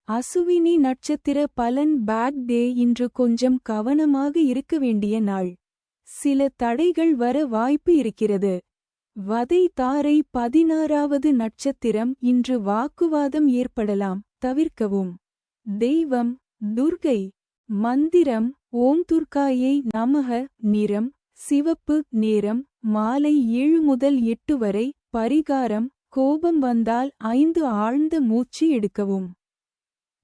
அசுவினி நட்சத்திர பலன் bad day. இன்று கொஞ்சம் கவனமாக இருக்க வேண்டிய நாள். சில தடைகள் வர வாய்ப்பு இருக்கிறது. வதை தாரை 16வது நட்சத்திரம். இன்று வாக்குவாதம் ஏற்படலாம், தவிர்க்கவும். தெய்வம் துர்கை. மந்திரம் ஓம் துர்காயை நமக. நிறம் சிவப்பு. நேரம் மாலை 7 முதல் 8 வரை. பரிகாரம் கோபம் வந்தால் 5 ஆழ்ந்த மூச்சு எடுக்கவும்.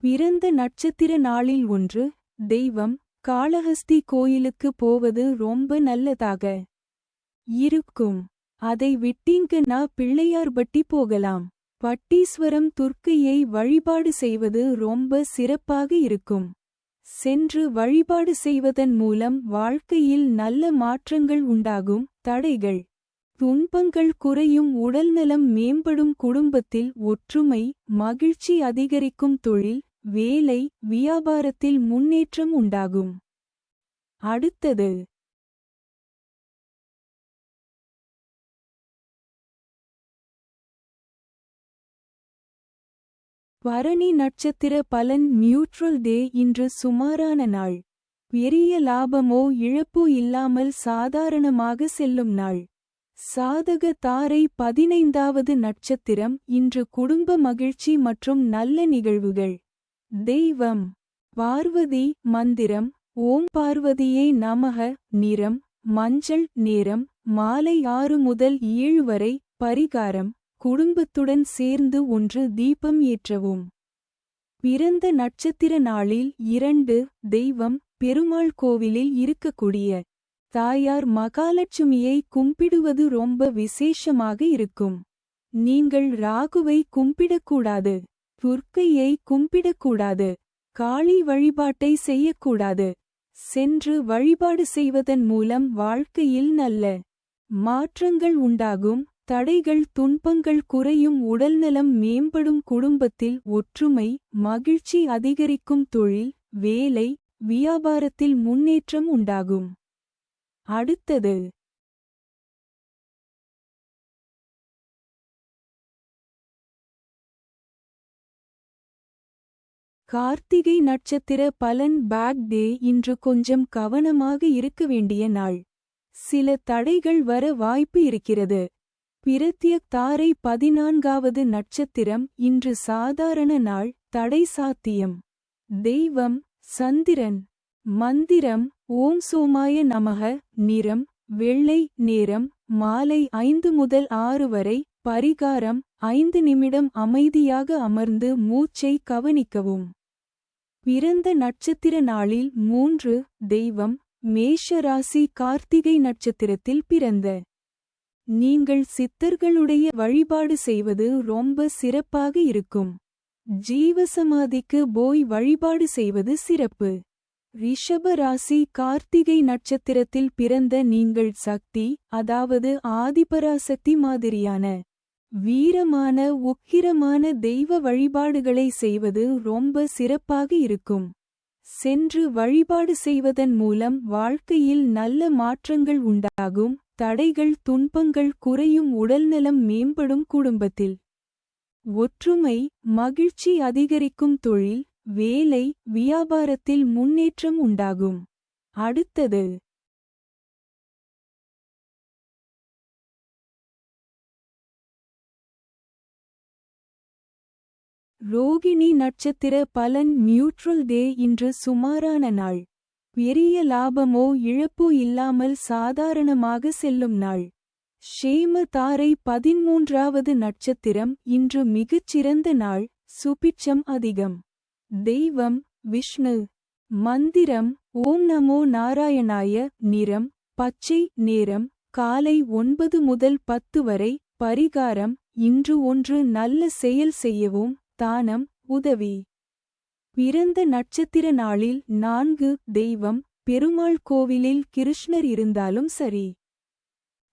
பிறந்த நட்சத்திர நாளில் ஒன்று. தெய்வம் காளஹஸ்தி கோயிலுக்கு போவது ரொம்ப நல்லதாக இருக்கும். அதை விட்டீங்கன்னா பிள்ளையார்பட்டி போகலாம். பட்டீஸ்வரம் துர்க்கையை வழிபாடு செய்வது ரொம்ப சிறப்பாக இருக்கும். சென்று வழிபாடு செய்வதன் மூலம் வாழ்க்கையில் நல்ல மாற்றங்கள் உண்டாகும். தடைகள் துன்பங்கள் குறையும். உடல்நலம் மேம்படும். குடும்பத்தில் ஒற்றுமை மகிழ்ச்சி அதிகரிக்கும். தொழில் வேலை வியாபாரத்தில் முன்னேற்றம் உண்டாகும். அடுத்தது பரணி நட்சத்திர பலன். நியூட்ரல் டே. இன்று சுமாரான நாள். பெரிய லாபமோ இழப்போ இல்லாமல் சாதாரணமாக செல்லும் நாள். சாதக தாரை 15வது நட்சத்திரம். இன்று குடும்ப மகிழ்ச்சி மற்றும் நல்ல நிகழ்வுகள். தெய்வம் பார்வதி. மந்திரம் ஓம் பார்வதியே நமக. நிறம் மஞ்சள். நேரம் மாலை 6 முதல் 7 வரை. பரிகாரம் குடும்பத்துடன் சேர்ந்து ஒன்று தீபம் ஏற்றவும். பிறந்த நட்சத்திர நாளில் 2. தெய்வம் பெருமாள். கோவிலில் இருக்கக்கூடிய தாயார் மகாலட்சுமியை கும்பிடுவது ரொம்ப விசேஷமாக இருக்கும். நீங்கள் ராகுவை கும்பிடக்கூடாது. துர்க்கையை கும்பிடக்கூடாது. காளி வழிபாட்டை செய்யக்கூடாது. சென்று வழிபாடு செய்வதன் மூலம் வாழ்க்கையில் நல்ல மாற்றங்கள் உண்டாகும். தடைகள் துன்பங்கள் குறையும். உடல்நலம் மேம்படும். குடும்பத்தில் ஒற்றுமை மகிழ்ச்சி அதிகரிக்கும். தொழில் வேலை வியாபாரத்தில் முன்னேற்றம் உண்டாகும். அடுத்தது கார்த்திகை நட்சத்திர பலன். Bad day. இன்று கொஞ்சம் கவனமாக இருக்க வேண்டிய நாள். சில தடைகள் வர வாய்ப்பு இருக்கிறது. பிரத்யக் தாரை 14வது நட்சத்திரம். இன்று சாதாரண நாள். தடை சாத்தியம். தெய்வம் சந்திரன். மந்திரம் ஓம் சோமாய நமக. நிறம் வெள்ளை. நேரம் மாலை 5 முதல் 6 வரை. பரிகாரம் 5 நிமிடம் அமைதியாக அமர்ந்து மூச்சை கவனிக்கவும். பிறந்த நட்சத்திர நாளில் 3. தெய்வம் மேஷ ராசி. கார்த்திகை நட்சத்திரத்தில் பிறந்த நீங்கள் சித்தர்களுடைய வழிபாடு செய்வது ரொம்ப சிறப்பாக இருக்கும். ஜீவசமாதிக்கு போய் வழிபாடு செய்வது சிறப்பு. ரிஷப ராசி. கார்த்திகை நட்சத்திரத்தில் பிறந்த நீங்கள் சக்தி அதாவது ஆதிபராசக்தி மாதிரியான வீரமான உக்கிரமான தெய்வ வழிபாடுகளை செய்வது ரொம்ப சிறப்பாக இருக்கும். சென்று வழிபாடு செய்வதன் மூலம் வாழ்க்கையில் நல்ல மாற்றங்கள் உண்டாகும். தடைகள் துன்பங்கள் குறையும். உடல்நலம் மேம்படும். குடும்பத்தில் ஒற்றுமை மகிழ்ச்சி அதிகரிக்கும். தொழில் வேலை வியாபாரத்தில் முன்னேற்றம் உண்டாகும். அடுத்தது ரோகிணி நட்சத்திர பலன். நியூட்ரல் டே. இன்று சுமாரான நாள். பெரிய லாபமோ இழப்போ இல்லாமல் சாதாரணமாக செல்லும் நாள். ஷேம தாரை 13வது நட்சத்திரம். இன்று மிகச்சிறந்த நாள். சுபிட்சம் அதிகம். தெய்வம் விஷ்ணு. மந்திரம் ஓம் நமோ நாராயணாய. நிறம் பச்சை. நேரம் காலை 9 முதல் 10 வரை. பரிகாரம் இன்று ஒன்று நல்ல செயல் செய்யவும். தானம் உதவி. பிறந்த நட்சத்திர நாளில் 4. தெய்வம் பெருமாள். கோவிலில் கிருஷ்ணர் இருந்தாலும் சரி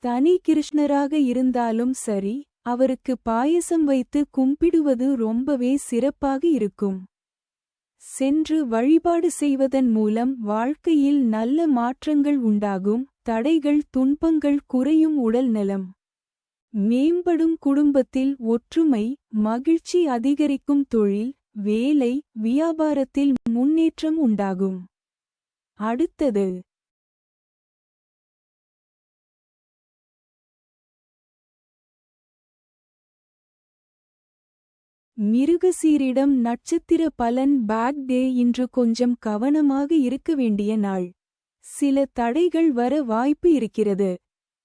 தனி கிருஷ்ணராக இருந்தாலும் சரி அவருக்கு பாயசம் வைத்து கும்பிடுவது ரொம்பவே சிறப்பாக இருக்கும். சென்று வழிபாடு செய்வதன் மூலம் வாழ்க்கையில் நல்ல மாற்றங்கள் உண்டாகும். தடைகள் துன்பங்கள் குறையும். உடல்நலம் மேம்படும். குடும்பத்தில் ஒற்றுமை மகிழ்ச்சி அதிகரிக்கும். தொழில் வேலை வியாபாரத்தில் முன்னேற்றம் உண்டாகும். அடுத்தது மிருகசீரிடம் நட்சத்திர பலன். Bad day. இன்று கொஞ்சம் கவனமாக இருக்க வேண்டிய நாள். சில தடைகள் வர வாய்ப்பு இருக்கிறது.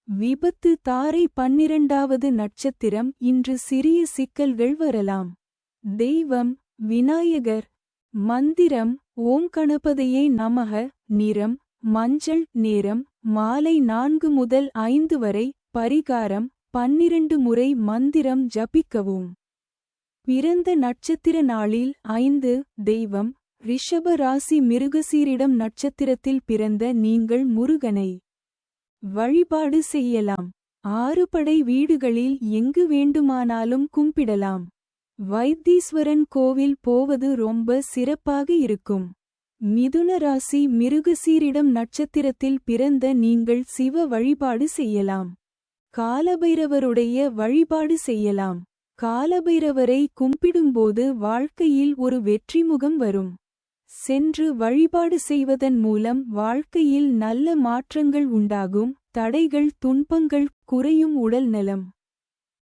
விபத்து. தாரை 12வது நட்சத்திரம். இன்று சிறிய சிக்கல்கள் வரலாம். தெய்வம் விநாயகர். மந்திரம் ஓம் கணபதியே நமக. நிறம் மஞ்சள். நேரம் மாலை 4 முதல் 5 வரை. பரிகாரம் 12 முறை மந்திரம் ஜபிக்கவும். பிறந்த நட்சத்திர நாளில் 5. தெய்வம் ரிஷப ராசி. மிருகசீரிடம் நட்சத்திரத்தில் பிறந்த நீங்கள் முருகனை வழிபாடு செய்யலாம். 6 படை வீடுகளில் எங்கு வேண்டுமானாலும் கும்பிடலாம். வைத்தீஸ்வரன் கோவில் போவது ரொம்ப சிறப்பாக இருக்கும். மிதுன ராசி. மிருகசீரிடம் நட்சத்திரத்தில் பிறந்த நீங்கள் சிவ வழிபாடு செய்யலாம். காலபைரவருடைய வழிபாடு செய்யலாம். காலபைரவரை கும்பிடும்போது வாழ்க்கையில் ஒரு வெற்றிமுகம் வரும். சென்று வழிபாடு செய்வதன் மூலம் வாழ்க்கையில் நல்ல மாற்றங்கள் உண்டாகும். தடைகள் துன்பங்கள் குறையும். உடல் நலம்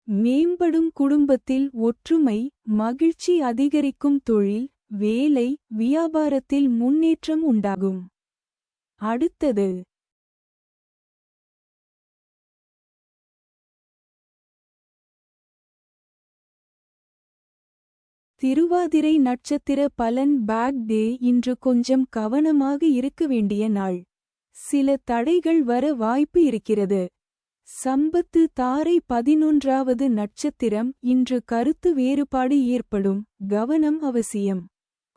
மேம்படும். குடும்பத்தில் ஒற்றுமை மகிழ்ச்சி அதிகரிக்கும். தொழில் வேலை வியாபாரத்தில் முன்னேற்றம் உண்டாகும். அடுத்தது திருவாதிரை நட்சத்திர பலன். Bad day. இன்று கொஞ்சம் கவனமாக இருக்க வேண்டிய நாள். சில தடைகள் வர வாய்ப்பு இருக்கிறது. சம்பத்து. தாரை 11வது நட்சத்திரம். இன்று கருத்து வேறுபாடு ஏற்படும். கவனம் அவசியம்.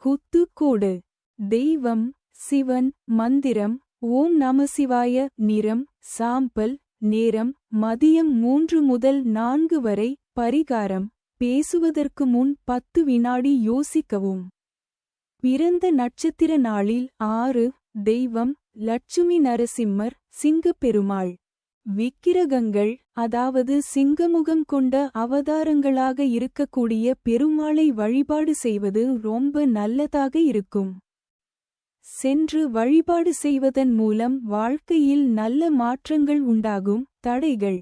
குத்து கோடு. தெய்வம் சிவன். மந்திரம் ஓம் நமசிவாய. நிறம் சாம்பல். நேரம் மதியம் 3 முதல் 4 வரை. பரிகாரம் பேசுவதற்கு முன் 10 வினாடி யோசிக்கவும். பிறந்த நட்சத்திர நாளில் 6. தெய்வம் லட்சுமி நரசிம்மர். சிங்கப்பெருமாள். விக்கிரகங்கள் அதாவது சிங்கமுகம் கொண்ட அவதாரங்களாக இருக்கக்கூடிய பெருமாளை வழிபாடு செய்வது ரொம்ப நல்லதாக இருக்கும். சென்று வழிபாடு செய்வதன் மூலம் வாழ்க்கையில் நல்ல மாற்றங்கள் உண்டாகும். தடைகள்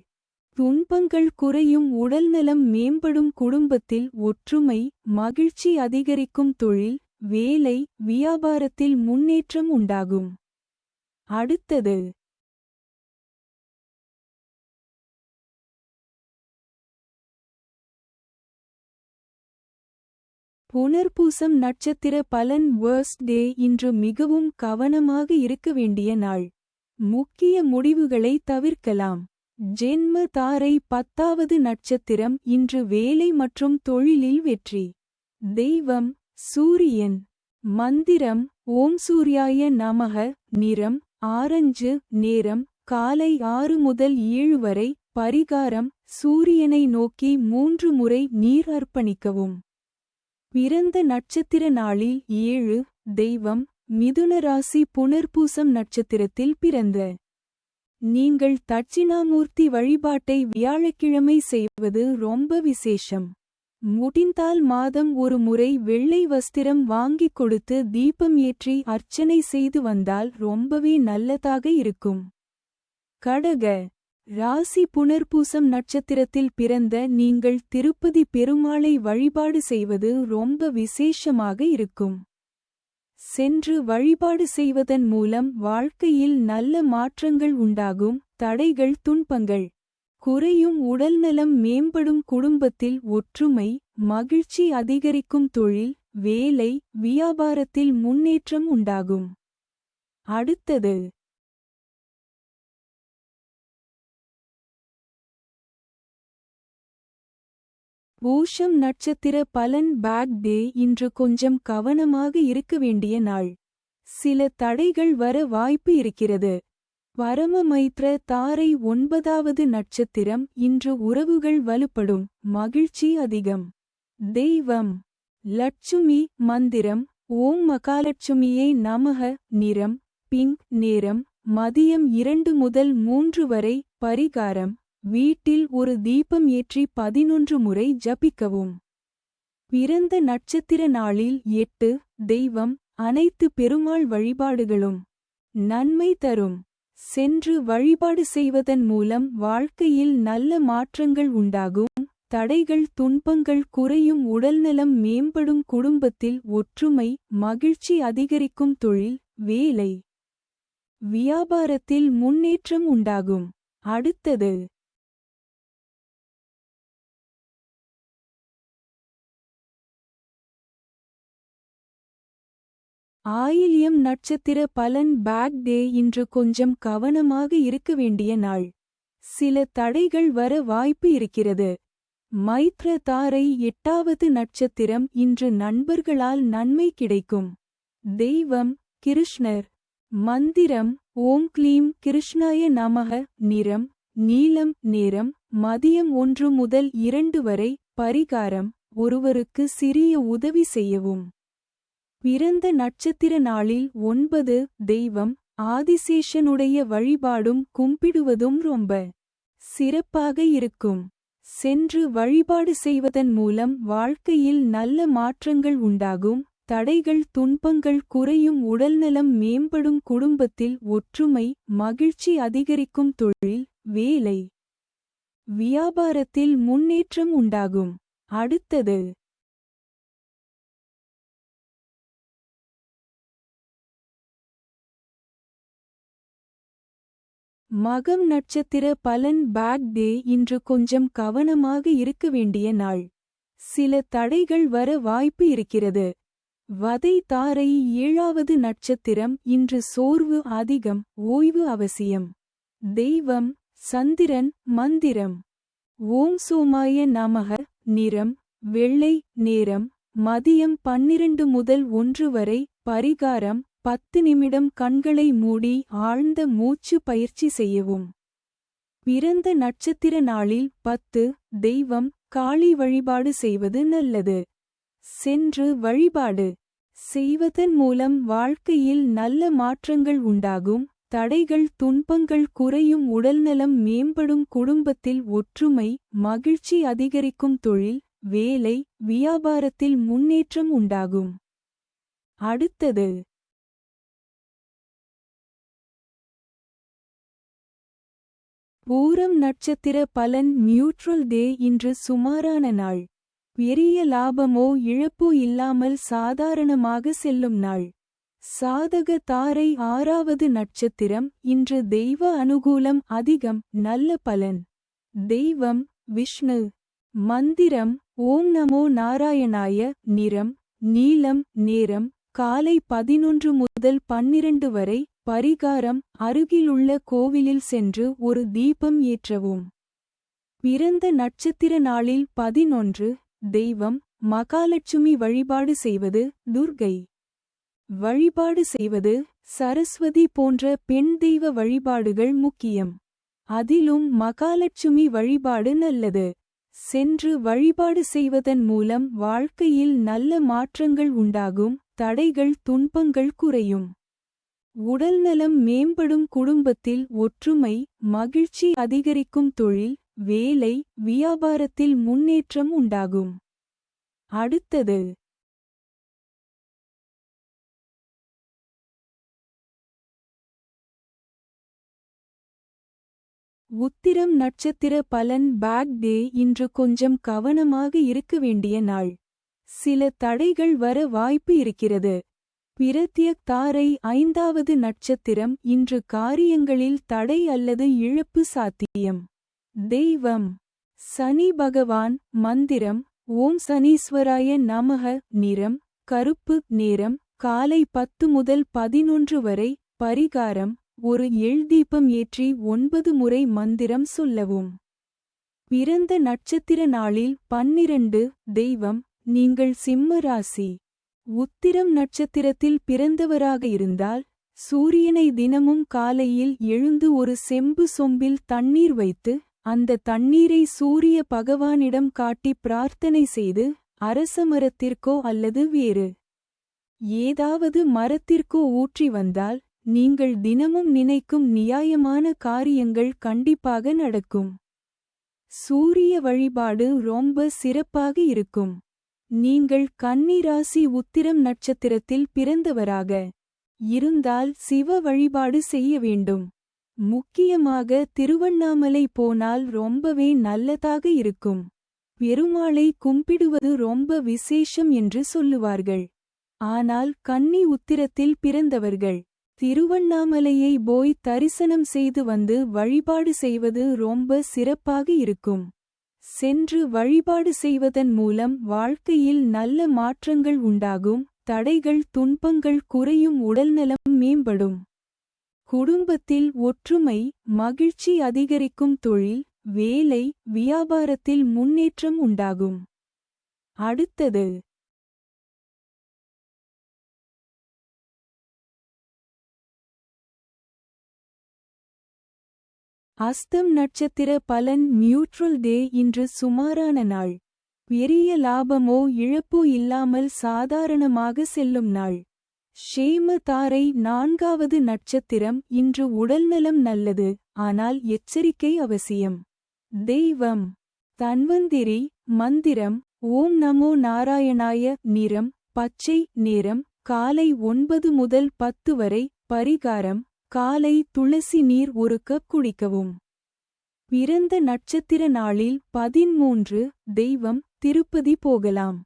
துன்பங்கள் குறையும். உடல்நலம் மேம்படும். குடும்பத்தில் ஒற்றுமை மகிழ்ச்சி அதிகரிக்கும். தொழில் வேலை வியாபாரத்தில் முன்னேற்றம் உண்டாகும். அடுத்தது புனர்பூசம் நட்சத்திர பலன். வேர்ஸ்ட் டே. இன்று மிகவும் கவனமாக இருக்க வேண்டிய நாள். முக்கிய முடிவுகளை தவிர்க்கலாம். ஜென்ம தாரை 10வது நட்சத்திரம். இன்று வேலை மற்றும் தொழிலில் வெற்றி. தெய்வம் சூரியன். மந்திரம் ஓம் சூர்யாய நமக. நிறம் ஆரஞ்சு. நேரம் காலை 6 முதல் 7 வரை. பரிகாரம் சூரியனை நோக்கி 3 முறை நீர் அர்ப்பணிக்கவும். பிறந்த நட்சத்திர நாளில் 7. தெய்வம் மிதுன ராசி. புனர்பூசம் நட்சத்திரத்தில் பிறந்த நீங்கள் தட்சிணாமூர்த்தி வழிபாட்டை வியாழக்கிழமை செய்வது ரொம்ப விசேஷம். முடிந்தால் மாதம் ஒரு முறை வெள்ளை வஸ்திரம் வாங்கிக் கொடுத்து தீபம் ஏற்றி அர்ச்சனை செய்து வந்தால் ரொம்பவே நல்லதாக இருக்கும். கடக ராசி. புனர்பூசம் நட்சத்திரத்தில் பிறந்த நீங்கள் திருப்பதி பெருமாளை வழிபாடு செய்வது ரொம்ப விசேஷமாக இருக்கும். சென்று வழிபாடு செய்வதன் மூலம் வாழ்க்கையில் நல்ல மாற்றங்கள் உண்டாகும். தடைகள் துன்பங்கள் குறையும். உடல்நலம் மேம்படும். குடும்பத்தில் ஒற்றுமை மகிழ்ச்சி அதிகரிக்கும். தொழில் வேலை வியாபாரத்தில் முன்னேற்றம் உண்டாகும். அடுத்தது பூஷம் நட்சத்திர பலன். Bad day. இன்று கொஞ்சம் கவனமாக இருக்க வேண்டிய நாள். சில தடைகள் வர வாய்ப்பு இருக்கிறது. பரமமைத்ர. தாரை 9வது நட்சத்திரம். இன்று உறவுகள் வலுப்படும். மகிழ்ச்சி அதிகம். தெய்வம் லட்சுமி. மந்திரம் ஓம் மகாலட்சுமியே நமக. நிறம் பிங்க். நேரம் மதியம் 2 முதல் 3 வரை. பரிகாரம் வீட்டில் ஒரு தீபம் ஏற்றி 11 முறை ஜபிக்கவும். பிறந்த நட்சத்திர நாளில் 8 தெய்வம் அனைத்து பெருமாள் வழிபாடுகளும் நன்மை தரும். சென்று வழிபாடு செய்வதன் மூலம் வாழ்க்கையில் நல்ல மாற்றங்கள் உண்டாகும். தடைகள் துன்பங்கள் குறையும் உடல்நலம் மேம்படும் குடும்பத்தில் ஒற்றுமை மகிழ்ச்சி அதிகரிக்கும் தொழில் வேலை வியாபாரத்தில் முன்னேற்றம் உண்டாகும். அடுத்தது ஆயில்யம் நட்சத்திர பலன் பேக் டே இன்று கொஞ்சம் கவனமாக இருக்க வேண்டிய நாள். சில தடைகள் வர வாய்ப்பு இருக்கிறது. மைத்ர தாரை 8வது நட்சத்திரம் இன்று நண்பர்களால் நன்மை கிடைக்கும். தெய்வம் கிருஷ்ணர். மந்திரம் ஓம் க்ளீம் கிருஷ்ணாய நமக. நிறம் நீலம். நேரம் மதியம் 1 முதல் 2 வரை. பரிகாரம் ஒருவருக்கு சிறிய உதவி செய்யவும். பிறந்த நட்சத்திர நாளில் 9 தெய்வம் ஆதிசேஷனுடைய வழிபாடும் கும்பிடுவதும் ரொம்ப சிறப்பாக இருக்கும். சென்று வழிபாடு செய்வதன் மூலம் வாழ்க்கையில் நல்ல மாற்றங்கள் உண்டாகும். தடைகள் துன்பங்கள் குறையும் உடல்நலம் மேம்படும் குடும்பத்தில் ஒற்றுமை மகிழ்ச்சி அதிகரிக்கும் தொழில் வேலை வியாபாரத்தில் முன்னேற்றம் உண்டாகும். அடுத்தது மகம் நட்சத்திர பலன் பேக் டே இன்று கொஞ்சம் கவனமாக இருக்க வேண்டிய நாள். சில தடைகள் வர வாய்ப்பு இருக்கிறது. வதை தாரை 7வது நட்சத்திரம் இன்று சோர்வு அதிகம் ஓய்வு அவசியம். தெய்வம் சந்திரன். மந்திரம் ஓம் சோமாய நமக. நிறம் வெள்ளை. நேரம் மதியம் 12 முதல் 1 வரை. பரிகாரம் 10 நிமிடம் கண்களை மூடி ஆழ்ந்த மூச்சு பயிற்சி செய்யவும். பிறந்த நட்சத்திர நாளில் 10 தெய்வம் காளி வழிபாடு செய்வது நல்லது. சென்று வழிபாடு செய்வதன் மூலம் வாழ்க்கையில் நல்ல மாற்றங்கள் உண்டாகும். தடைகள் துன்பங்கள் குறையும் உடல்நலம் மேம்படும் குடும்பத்தில் ஒற்றுமை மகிழ்ச்சி அதிகரிக்கும் தொழில் வேலை வியாபாரத்தில் முன்னேற்றம் உண்டாகும். அடுத்தது பூரம் நட்சத்திர பலன் நியூட்ரல் டே இன்று சுமாரான நாள். பெரிய லாபமோ இழப்போ இல்லாமல் சாதாரணமாக செல்லும் நாள். சாதக தாரை 6வது நட்சத்திரம் இன்று தெய்வ அனுகூலம் அதிகம் நல்ல பலன். தெய்வம் விஷ்ணு. மந்திரம் ஓம் நமோ நாராயணாய. நிறம் நீலம். நேரம் காலை 11 முதல் 12 வரை. பரிகாரம் அருகிலுள்ள கோவிலில் சென்று ஒரு தீபம் ஏற்றவும். பிறந்த நட்சத்திர நாளில் 11 தெய்வம் மகாலட்சுமி வழிபாடு செய்வது துர்கை வழிபாடு செய்வது சரஸ்வதி போன்ற பெண் தெய்வ வழிபாடுகள் முக்கியம். அதிலும் மகாலட்சுமி வழிபாடு நல்லது. சென்று வழிபாடு செய்வதன் மூலம் வாழ்க்கையில் நல்ல மாற்றங்கள் உண்டாகும். தடைகள் துன்பங்கள் குறையும். உடல்நலம் மேம்படும் குடும்பத்தில் ஒற்றுமை மகிழ்ச்சி அதிகரிக்கும் தொழில் வேலை வியாபாரத்தில் முன்னேற்றம் உண்டாகும். அடுத்தது உத்திரம் நட்சத்திர பலன் பேக் டே இன்று கொஞ்சம் கவனமாக இருக்க வேண்டிய நாள். சில தடைகள் வர வாய்ப்பு இருக்கிறது. பிரத்யக் தாரை 5வது நட்சத்திரம் இன்று காரியங்களில் தடை அல்லது இழப்பு சாத்தியம். தெய்வம் சனி பகவான். மந்திரம் ஓம் சனீஸ்வராய நமக. நிறம் கருப்பு. நேரம் காலை 10 முதல் 11 வரை. பரிகாரம் ஒரு எள்தீபம் ஏற்றி 9 முறை மந்திரம் சொல்லவும். பிறந்த நட்சத்திர நாளில் 12 தெய்வம் நீங்கள் சிம்ம ராசி. உத்திரம் நட்சத்திரத்தில் பிறந்தவராக இருந்தால் சூரியனை தினமும் காலையில் எழுந்து ஒரு செம்பு சொம்பில் தண்ணீர் வைத்து அந்த தண்ணீரை சூரிய பகவானிடம் காட்டி பிரார்த்தனை செய்து அரசமரத்திற்கோ அல்லது வேறு ஏதாவது மரத்திற்கோ ஊற்றி வந்தால் நீங்கள் தினமும் நினைக்கும் நியாயமான காரியங்கள் கண்டிப்பாக நடக்கும். சூரிய வழிபாடு ரொம்ப சிறப்பாக இருக்கும். நீங்கள் கன்னி ராசி உத்திரம் நட்சத்திரத்தில் பிறந்தவராக இருந்தால் சிவ வழிபாடு செய்ய வேண்டும். முக்கியமாக திருவண்ணாமலை போனால் ரொம்பவே நல்லதாக இருக்கும். பெருமாளை கும்பிடுவது ரொம்ப விசேஷம் என்று சொல்லுவார்கள். ஆனால் கன்னி உத்திரத்தில் பிறந்தவர்கள் திருவண்ணாமலையை போய் தரிசனம் செய்து வந்து வழிபாடு செய்வது ரொம்ப சிறப்பாக இருக்கும். சென்று வழிபாடு செய்வதன் மூலம் வாழ்க்கையில் நல்ல மாற்றங்கள் உண்டாகும். தடைகள் துன்பங்கள் குறையும் உடல்நலம் மேம்படும். குடும்பத்தில் ஒற்றுமை மகிழ்ச்சி அதிகரிக்கும். தொழில் வேலை வியாபாரத்தில் முன்னேற்றம் உண்டாகும். அடுத்தது அஸ்தம் நட்சத்திர பலன். நியூட்ரல் டே. இன்று சுமாரான நாள். பெரிய லாபமோ இழப்போ இல்லாமல் சாதாரணமாக செல்லும் நாள். ஷேம தாரை 4வது நட்சத்திரம். இன்று உடல்நலம் நல்லது, ஆனால் எச்சரிக்கை அவசியம். தெய்வம் தன்வந்திரி. மந்திரம் ஓம் நமோ நாராயணாய. நிறம் பச்சை. நேரம் காலை 9 முதல் 10 வரை. பரிகாரம் காலை துளசி நீர் 1 கப் குடிக்கவும். பிறந்த நட்சத்திர நாளில் 13. தெய்வம் திருப்பதி போகலாம்.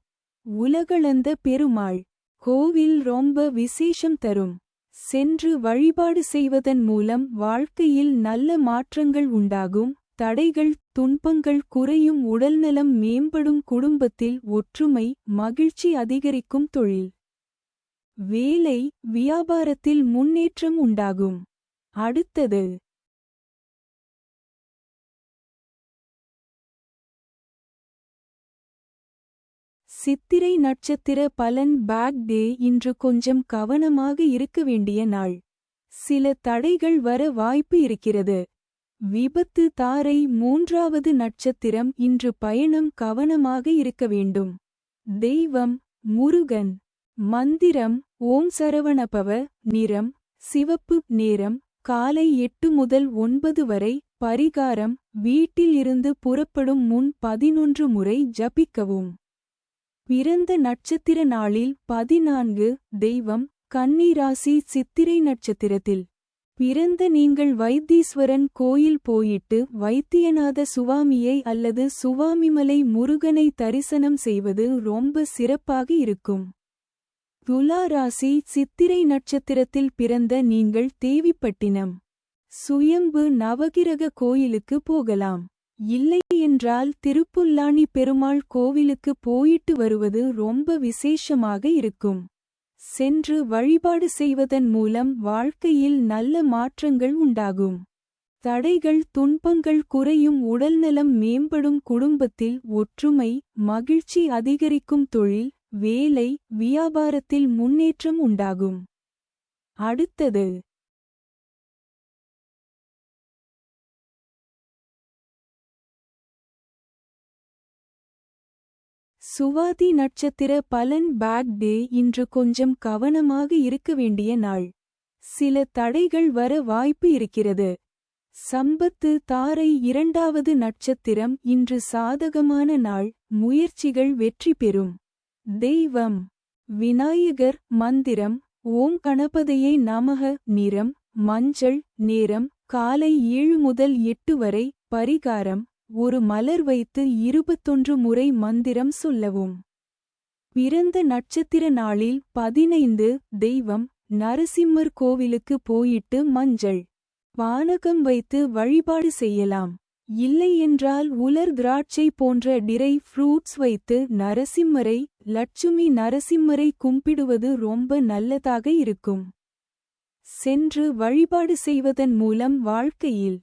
உலகளந்த பெருமாள் கோவில் ரொம்ப விசேஷம் தரும். சென்று வழிபாடு செய்வதன் மூலம் வாழ்க்கையில் நல்ல மாற்றங்கள் உண்டாகும். தடைகள் துன்பங்கள் குறையும். உடல்நலம் மேம்படும். குடும்பத்தில் ஒற்றுமை மகிழ்ச்சி அதிகரிக்கும். தொழில் வேலை வியாபாரத்தில் முன்னேற்றம் உண்டாகும். அடுத்தது சித்திரை நட்சத்திர பலன். பேக் டே. இன்று கொஞ்சம் கவனமாக இருக்க வேண்டிய நாள். சில தடைகள் வர வாய்ப்பு இருக்கிறது. விபத்து தாரை 3வது நட்சத்திரம். இன்று பயணம் கவனமாக இருக்க வேண்டும். தெய்வம் முருகன். மந்திரம் ஓம் சரவணபவ. நிறம் சிவப்பு. நேரம் காலை 8 முதல் 9 வரை. பரிகாரம் வீட்டில் இருந்து புறப்படும் முன் 11 முறை ஜபிக்கவும். பிறந்த நட்சத்திர நாளில் 14. தெய்வம் கன்னி ராசி. சித்திரை நட்சத்திரத்தில் பிறந்த நீங்கள் வைத்தீஸ்வரன் கோயில் போயிட்டு வைத்தியநாத சுவாமியை அல்லது சுவாமிமலை முருகனை தரிசனம் செய்வது ரொம்ப சிறப்பாக இருக்கும். துலா ராசி. சித்திரை நட்சத்திரத்தில் பிறந்த நீங்கள் தேவிப்பட்டினம் சுயம்பு நவகிரக கோயிலுக்கு போகலாம். இல்லை என்றால் திருப்புல்லானி பெருமாள் கோவிலுக்கு போயிட்டு வருவது ரொம்ப விசேஷமாக இருக்கும். சென்று வழிபாடு செய்வதன் மூலம் வாழ்க்கையில் நல்ல மாற்றங்கள் உண்டாகும். தடைகள் துன்பங்கள் குறையும். உடல்நலம் மேம்படும். குடும்பத்தில் ஒற்றுமை மகிழ்ச்சி அதிகரிக்கும். தொழில் வேலை வியாபாரத்தில் முன்னேற்றம் உண்டாகும். அடுத்தது சுவாதி நட்சத்திர பலன். பேக் டே. இன்று கொஞ்சம் கவனமாக இருக்க வேண்டிய நாள். சில தடைகள் வர வாய்ப்பு இருக்கிறது. சம்பத்து தாரை 2வது நட்சத்திரம். இன்று சாதகமான நாள். முயற்சிகள் வெற்றி பெறும். தெய்வம் விநாயகர். மந்திரம் ஓம் கணபதியை நமக. நிறம் மஞ்சள். நேரம் காலை 7 முதல் 8 வரை. பரிகாரம் ஒரு மலர் வைத்து 21 முறை மந்திரம் சொல்லவும். பிறந்த நட்சத்திர நாளில் 15. தெய்வம் நரசிம்மர் கோவிலுக்கு போயிட்டு மஞ்சள் பானகம் வைத்து வழிபாடு செய்யலாம். இல்லை என்றால் உலர் திராட்சை போன்ற டிரை ஃப்ரூட்ஸ் வைத்து நரசிம்மரை லட்சுமி நரசிம்மரை கும்பிடுவது ரொம்ப நல்லதாக இருக்கும். சென்று வழிபாடு செய்வதன் மூலம் வாழ்க்கையில்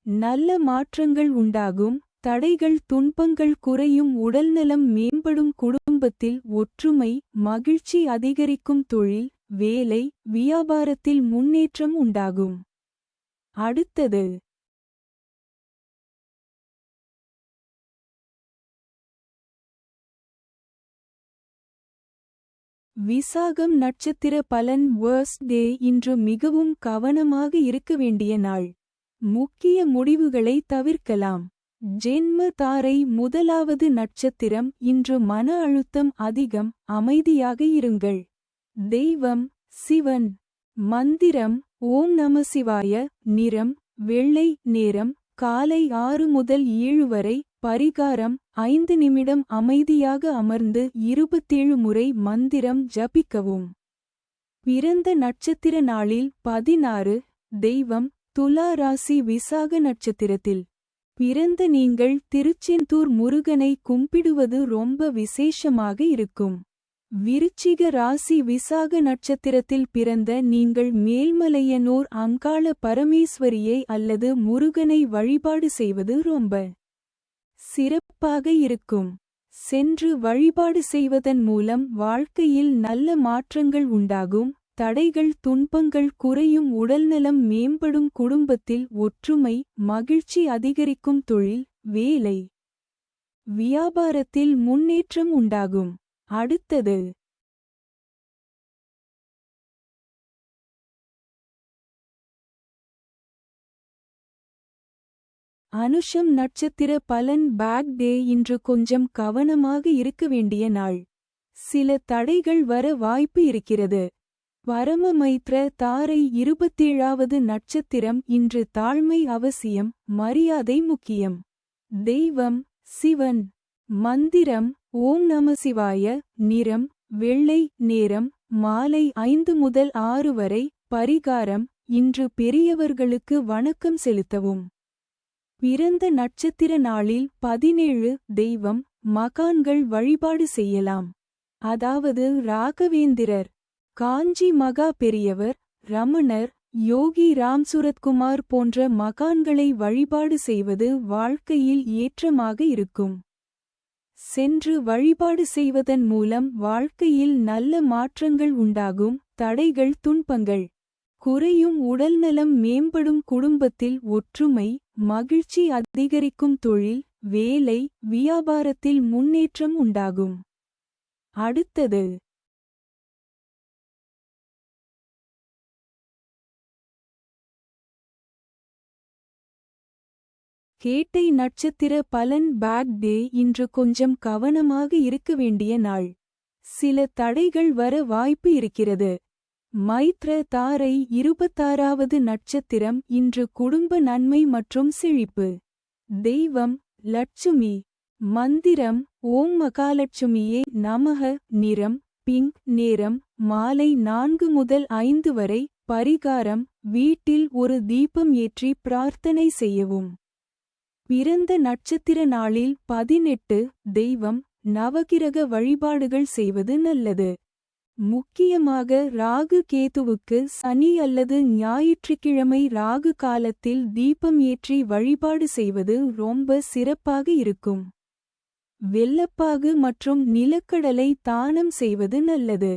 நல்ல மாற்றங்கள் உண்டாகும். தடைகள் துன்பங்கள் குறையும். உடல்நலம் மேம்படும். குடும்பத்தில் ஒற்றுமை மகிழ்ச்சி அதிகரிக்கும். தொழில் வேலை வியாபாரத்தில் முன்னேற்றம் உண்டாகும். அடுத்தது விசாகம் நட்சத்திர பலன். வேர்ஸ்ட் டே. இன்று மிகவும் கவனமாக இருக்க வேண்டிய நாள். முக்கிய முடிவுகளை தவிர்க்கலாம். ஜென்ம தாரை முதலாவது நட்சத்திரம் இன்று மன அழுத்தம் அதிகம். அமைதியாக இருங்கள். தெய்வம் சிவன். மந்திரம் ஓம் நம சிவாய. நிறம் வெள்ளை. நேரம் காலை 6 முதல் 7 வரை. பரிகாரம் 5 நிமிடம் அமைதியாக அமர்ந்து 27 முறை மந்திரம் ஜபிக்கவும். பிறந்த நட்சத்திர நாளில் 16. தெய்வம் துலா ராசி விசாக நட்சத்திரத்தில் பிறந்த நீங்கள் திருச்செந்தூர் முருகனை கும்பிடுவது ரொம்ப விசேஷமாக இருக்கும். விருச்சிக ராசி விசாக நட்சத்திரத்தில் பிறந்த நீங்கள் மேல்மலையனூர் அங்காள பரமேஸ்வரியை அல்லது முருகனை வழிபாடு செய்வது ரொம்ப சிறப்பாக இருக்கும். சென்று வழிபாடு செய்வதன் மூலம் வாழ்க்கையில் நல்ல மாற்றங்கள் உண்டாகும். தடைகள் துன்பங்கள் குறையும். உடல்நலம் மேம்படும். குடும்பத்தில் ஒற்றுமை மகிழ்ச்சி அதிகரிக்கும். தொழில் வேலை வியாபாரத்தில் முன்னேற்றம் உண்டாகும். அடுத்தது அனுஷம் நட்சத்திர பலன். பேக் டே இன்று கொஞ்சம் கவனமாக இருக்க வேண்டிய நாள். சில தடைகள் வர வாய்ப்பு இருக்கிறது. பரமமைத்ர தாரை 27வது நட்சத்திரம் இன்று தாழ்மை அவசியம். மரியாதை முக்கியம். தெய்வம் சிவன். மந்திரம் ஓம் நம சிவாய. நிறம் வெள்ளை. நேரம் மாலை 5 முதல் 6 வரை. பரிகாரம் இன்று பெரியவர்களுக்கு வணக்கம் செலுத்தவும். பிறந்த நட்சத்திர நாளில் 17. தெய்வம் மகான்கள் வழிபாடு செய்யலாம். அதாவது ராகவேந்திரர் காஞ்சி மகா பெரியவர் ரமணர் யோகி ராம்சுரத்குமார் போன்ற மகான்களை வழிபாடு செய்வது வாழ்க்கையில் ஏற்றமாக இருக்கும். சென்று வழிபாடு செய்வதன் மூலம் வாழ்க்கையில் நல்ல மாற்றங்கள் உண்டாகும். தடைகள் துன்பங்கள் குறையும். உடல்நலம் மேம்படும். குடும்பத்தில் ஒற்றுமை மகிழ்ச்சி அதிகரிக்கும். தொழில் வேலை வியாபாரத்தில் முன்னேற்றம் உண்டாகும். அடுத்தது கேட்டை நட்சத்திர பலன். பேக் டே இன்று கொஞ்சம் கவனமாக இருக்க வேண்டிய நாள். சில தடைகள் வர வாய்ப்பு இருக்கிறது. மைத்ர தாரை 26வது நட்சத்திரம் இன்று குடும்ப நன்மை மற்றும் செழிப்பு. தெய்வம் லட்சுமி. மந்திரம் ஓம் மகாலட்சுமியே நமக. நிறம் பிங்க். நேரம் மாலை 4 முதல் 5 வரை. பரிகாரம் வீட்டில் ஒரு தீபம் ஏற்றி பிரார்த்தனை செய்யவும். பிறந்த நட்சத்திர நாளில் 18. தெய்வம் நவகிரக வழிபாடுகள் செய்வது நல்லது. முக்கியமாக ராகு கேதுவுக்கு சனி அல்லது ஞாயிற்றுக்கிழமை ராகு காலத்தில் தீபம் ஏற்றி வழிபாடு செய்வது ரொம்ப சிறப்பாக இருக்கும். வெல்லப்பாகு மற்றும் நிலக்கடலை தானம் செய்வது நல்லது.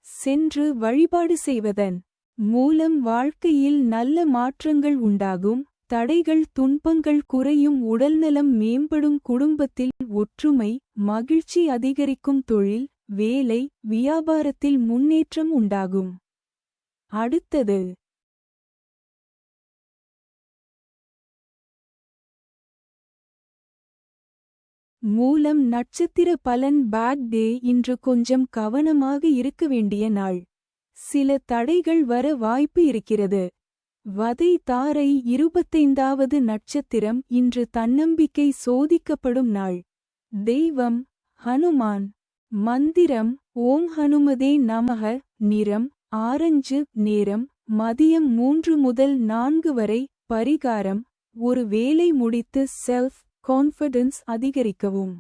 சென்று வழிபாடு செய்வதன் மூலம் வாழ்க்கையில் நல்ல மாற்றங்கள் உண்டாகும். தடைகள் துன்பங்கள் குறையும். உடல்நலம் மேம்படும். குடும்பத்தில் ஒற்றுமை மகிழ்ச்சி அதிகரிக்கும். தொழில் வேலை வியாபாரத்தில் முன்னேற்றம் உண்டாகும். அடுத்தது மூலம் நட்சத்திர பலன். பேக் டே இன்று கொஞ்சம் கவனமாக இருக்க வேண்டிய நாள். சில தடைகள் வர வாய்ப்பு இருக்கிறது. வதை தாரை 25வது நட்சத்திரம் இன்று தன்னம்பிக்கை சோதிக்கப்படும் நாள். தெய்வம் ஹனுமான். மந்திரம் ஓம் ஹனுமதே நமக. நிறம் ஆரஞ்சு. நேரம் மதியம் 3 முதல் 4 வரை. பரிகாரம் ஒரு வேலை முடித்து செல்ஃப் கான்ஃபிடன்ஸ் அதிகரிக்கவும்.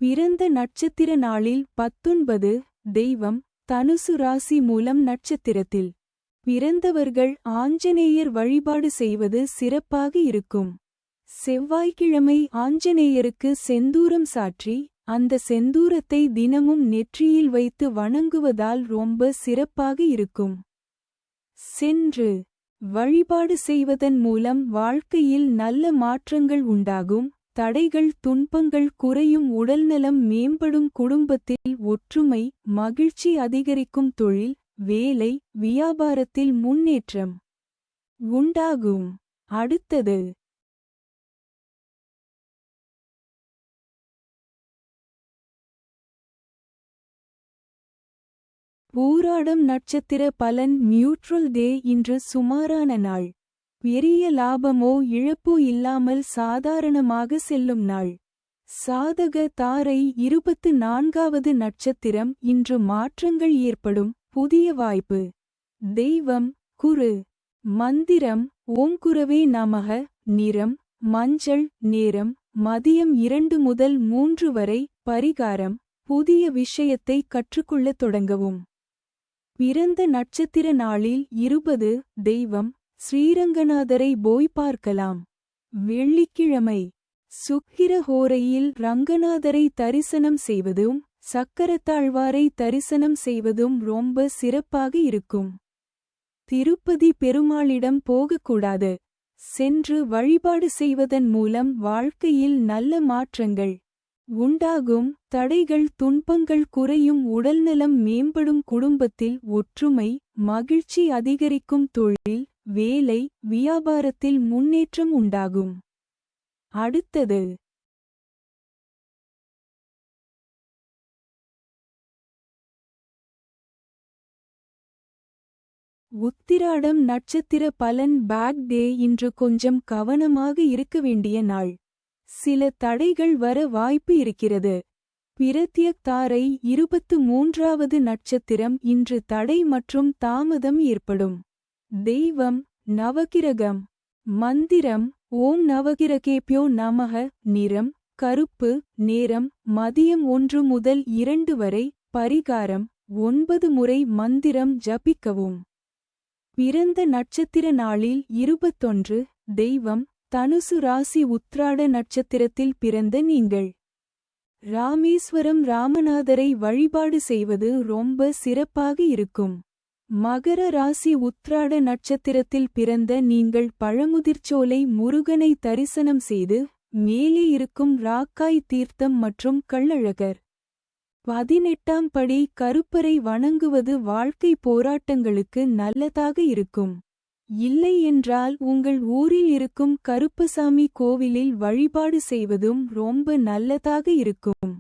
பிறந்த நட்சத்திர நாளில் 19. தெய்வம் தனுசு ராசி மூலம் நட்சத்திரத்தில் பிறந்தவர்கள் ஆஞ்சநேயர் வழிபாடு செய்வது சிறப்பாக இருக்கும். செவ்வாய்க்கிழமை ஆஞ்சநேயருக்கு செந்தூரம் சாற்றி அந்த செந்தூரத்தை தினமும் நெற்றியில் வைத்து வணங்குவதால் ரொம்ப சிறப்பாக இருக்கும். சென்று வழிபாடு செய்வதன் மூலம் வாழ்க்கையில் நல்ல மாற்றங்கள் உண்டாகும். தடைகள் துன்பங்கள் குறையும். உடல்நலம் மேம்படும். குடும்பத்தில் ஒற்றுமை மகிழ்ச்சி அதிகரிக்கும். தொழில் வேலை வியாபாரத்தில் முன்னேற்றம் உண்டாகும். அடுத்தது பூராடம் நட்சத்திர பலன் நியூட்ரல் டே. இன்று சுமாரான நாள். பெரிய லாபமோ இழப்போ இல்லாமல் சாதாரணமாக செல்லும் நாள். சாதக தாரை 24வது நட்சத்திரம். இன்று மாற்றங்கள் ஏற்படும் புதிய வாய்ப்பு. தெய்வம் குரு. மந்திரம் ஓம் குரவே நமக. நிறம் மஞ்சள். நேரம் மதியம் 2 முதல் 3 வரை. பரிகாரம் புதிய விஷயத்தை கற்றுக்கொள்ளத் தொடங்கவும். பிறந்த நட்சத்திர நாளில் 20. தெய்வம் ஸ்ரீரங்கநாதரை போய் பார்க்கலாம். வெள்ளிக்கிழமை சுக்கிர ஹோரையில் ரங்கநாதரை தரிசனம் செய்வதும் சக்கரத்தாழ்வாரை தரிசனம் செய்வதும் ரொம்ப சிறப்பாக இருக்கும். திருப்பதி பெருமாளிடம் போகக்கூடாது. சென்று வழிபாடு செய்வதன் மூலம் வாழ்க்கையில் நல்ல மாற்றங்கள் உண்டாகும். தடைகள் துன்பங்கள் குறையும். உடல்நலம் மேம்படும். குடும்பத்தில் ஒற்றுமை மகிழ்ச்சி அதிகரிக்கும். தொழில் வேலை வியாபாரத்தில் முன்னேற்றம் உண்டாகும். அடுத்தது உத்திராடம் நட்சத்திர பலன். Bad day. இன்று கொஞ்சம் கவனமாக இருக்க வேண்டிய நாள். சில தடைகள் வர வாய்ப்பு இருக்கிறது. பிரத்யக் தாரை 23வது நட்சத்திரம். இன்று தடை மற்றும் தாமதம் ஏற்படும். தெய்வம் நவகிரகம். மந்திரம் ஓம் நவகிரகேப்யோ நமக. நிறம் கருப்பு. நேரம் மதியம் 1 முதல் 2 வரை. பரிகாரம் 9 முறை மந்திரம் ஜபிக்கவும். பிறந்த நட்சத்திர நாளில் 21. தெய்வம் தனுசு ராசி. உத்ராட நட்சத்திரத்தில் பிறந்த நீங்கள் ராமேஸ்வரம் ராமநாதரை வழிபாடு செய்வது ரொம்ப சிறப்பாக இருக்கும். மகர ராசி. உத்ராட நட்சத்திரத்தில் பிறந்த நீங்கள் பழமுதிர்ச்சோலை முருகனை தரிசனம் செய்து மேலே இருக்கும் ராக்காய் தீர்த்தம் மற்றும் கள்ளழகர் 18ஆம் படி கருப்பரை வணங்குவது வாழ்க்கை போராட்டங்களுக்கு நல்லதாக இருக்கும். இல்லை என்றால் உங்கள் ஊரில் இருக்கும் கருப்பசாமி கோவிலில் வழிபாடு செய்வதும் ரொம்ப நல்லதாக இருக்கும்.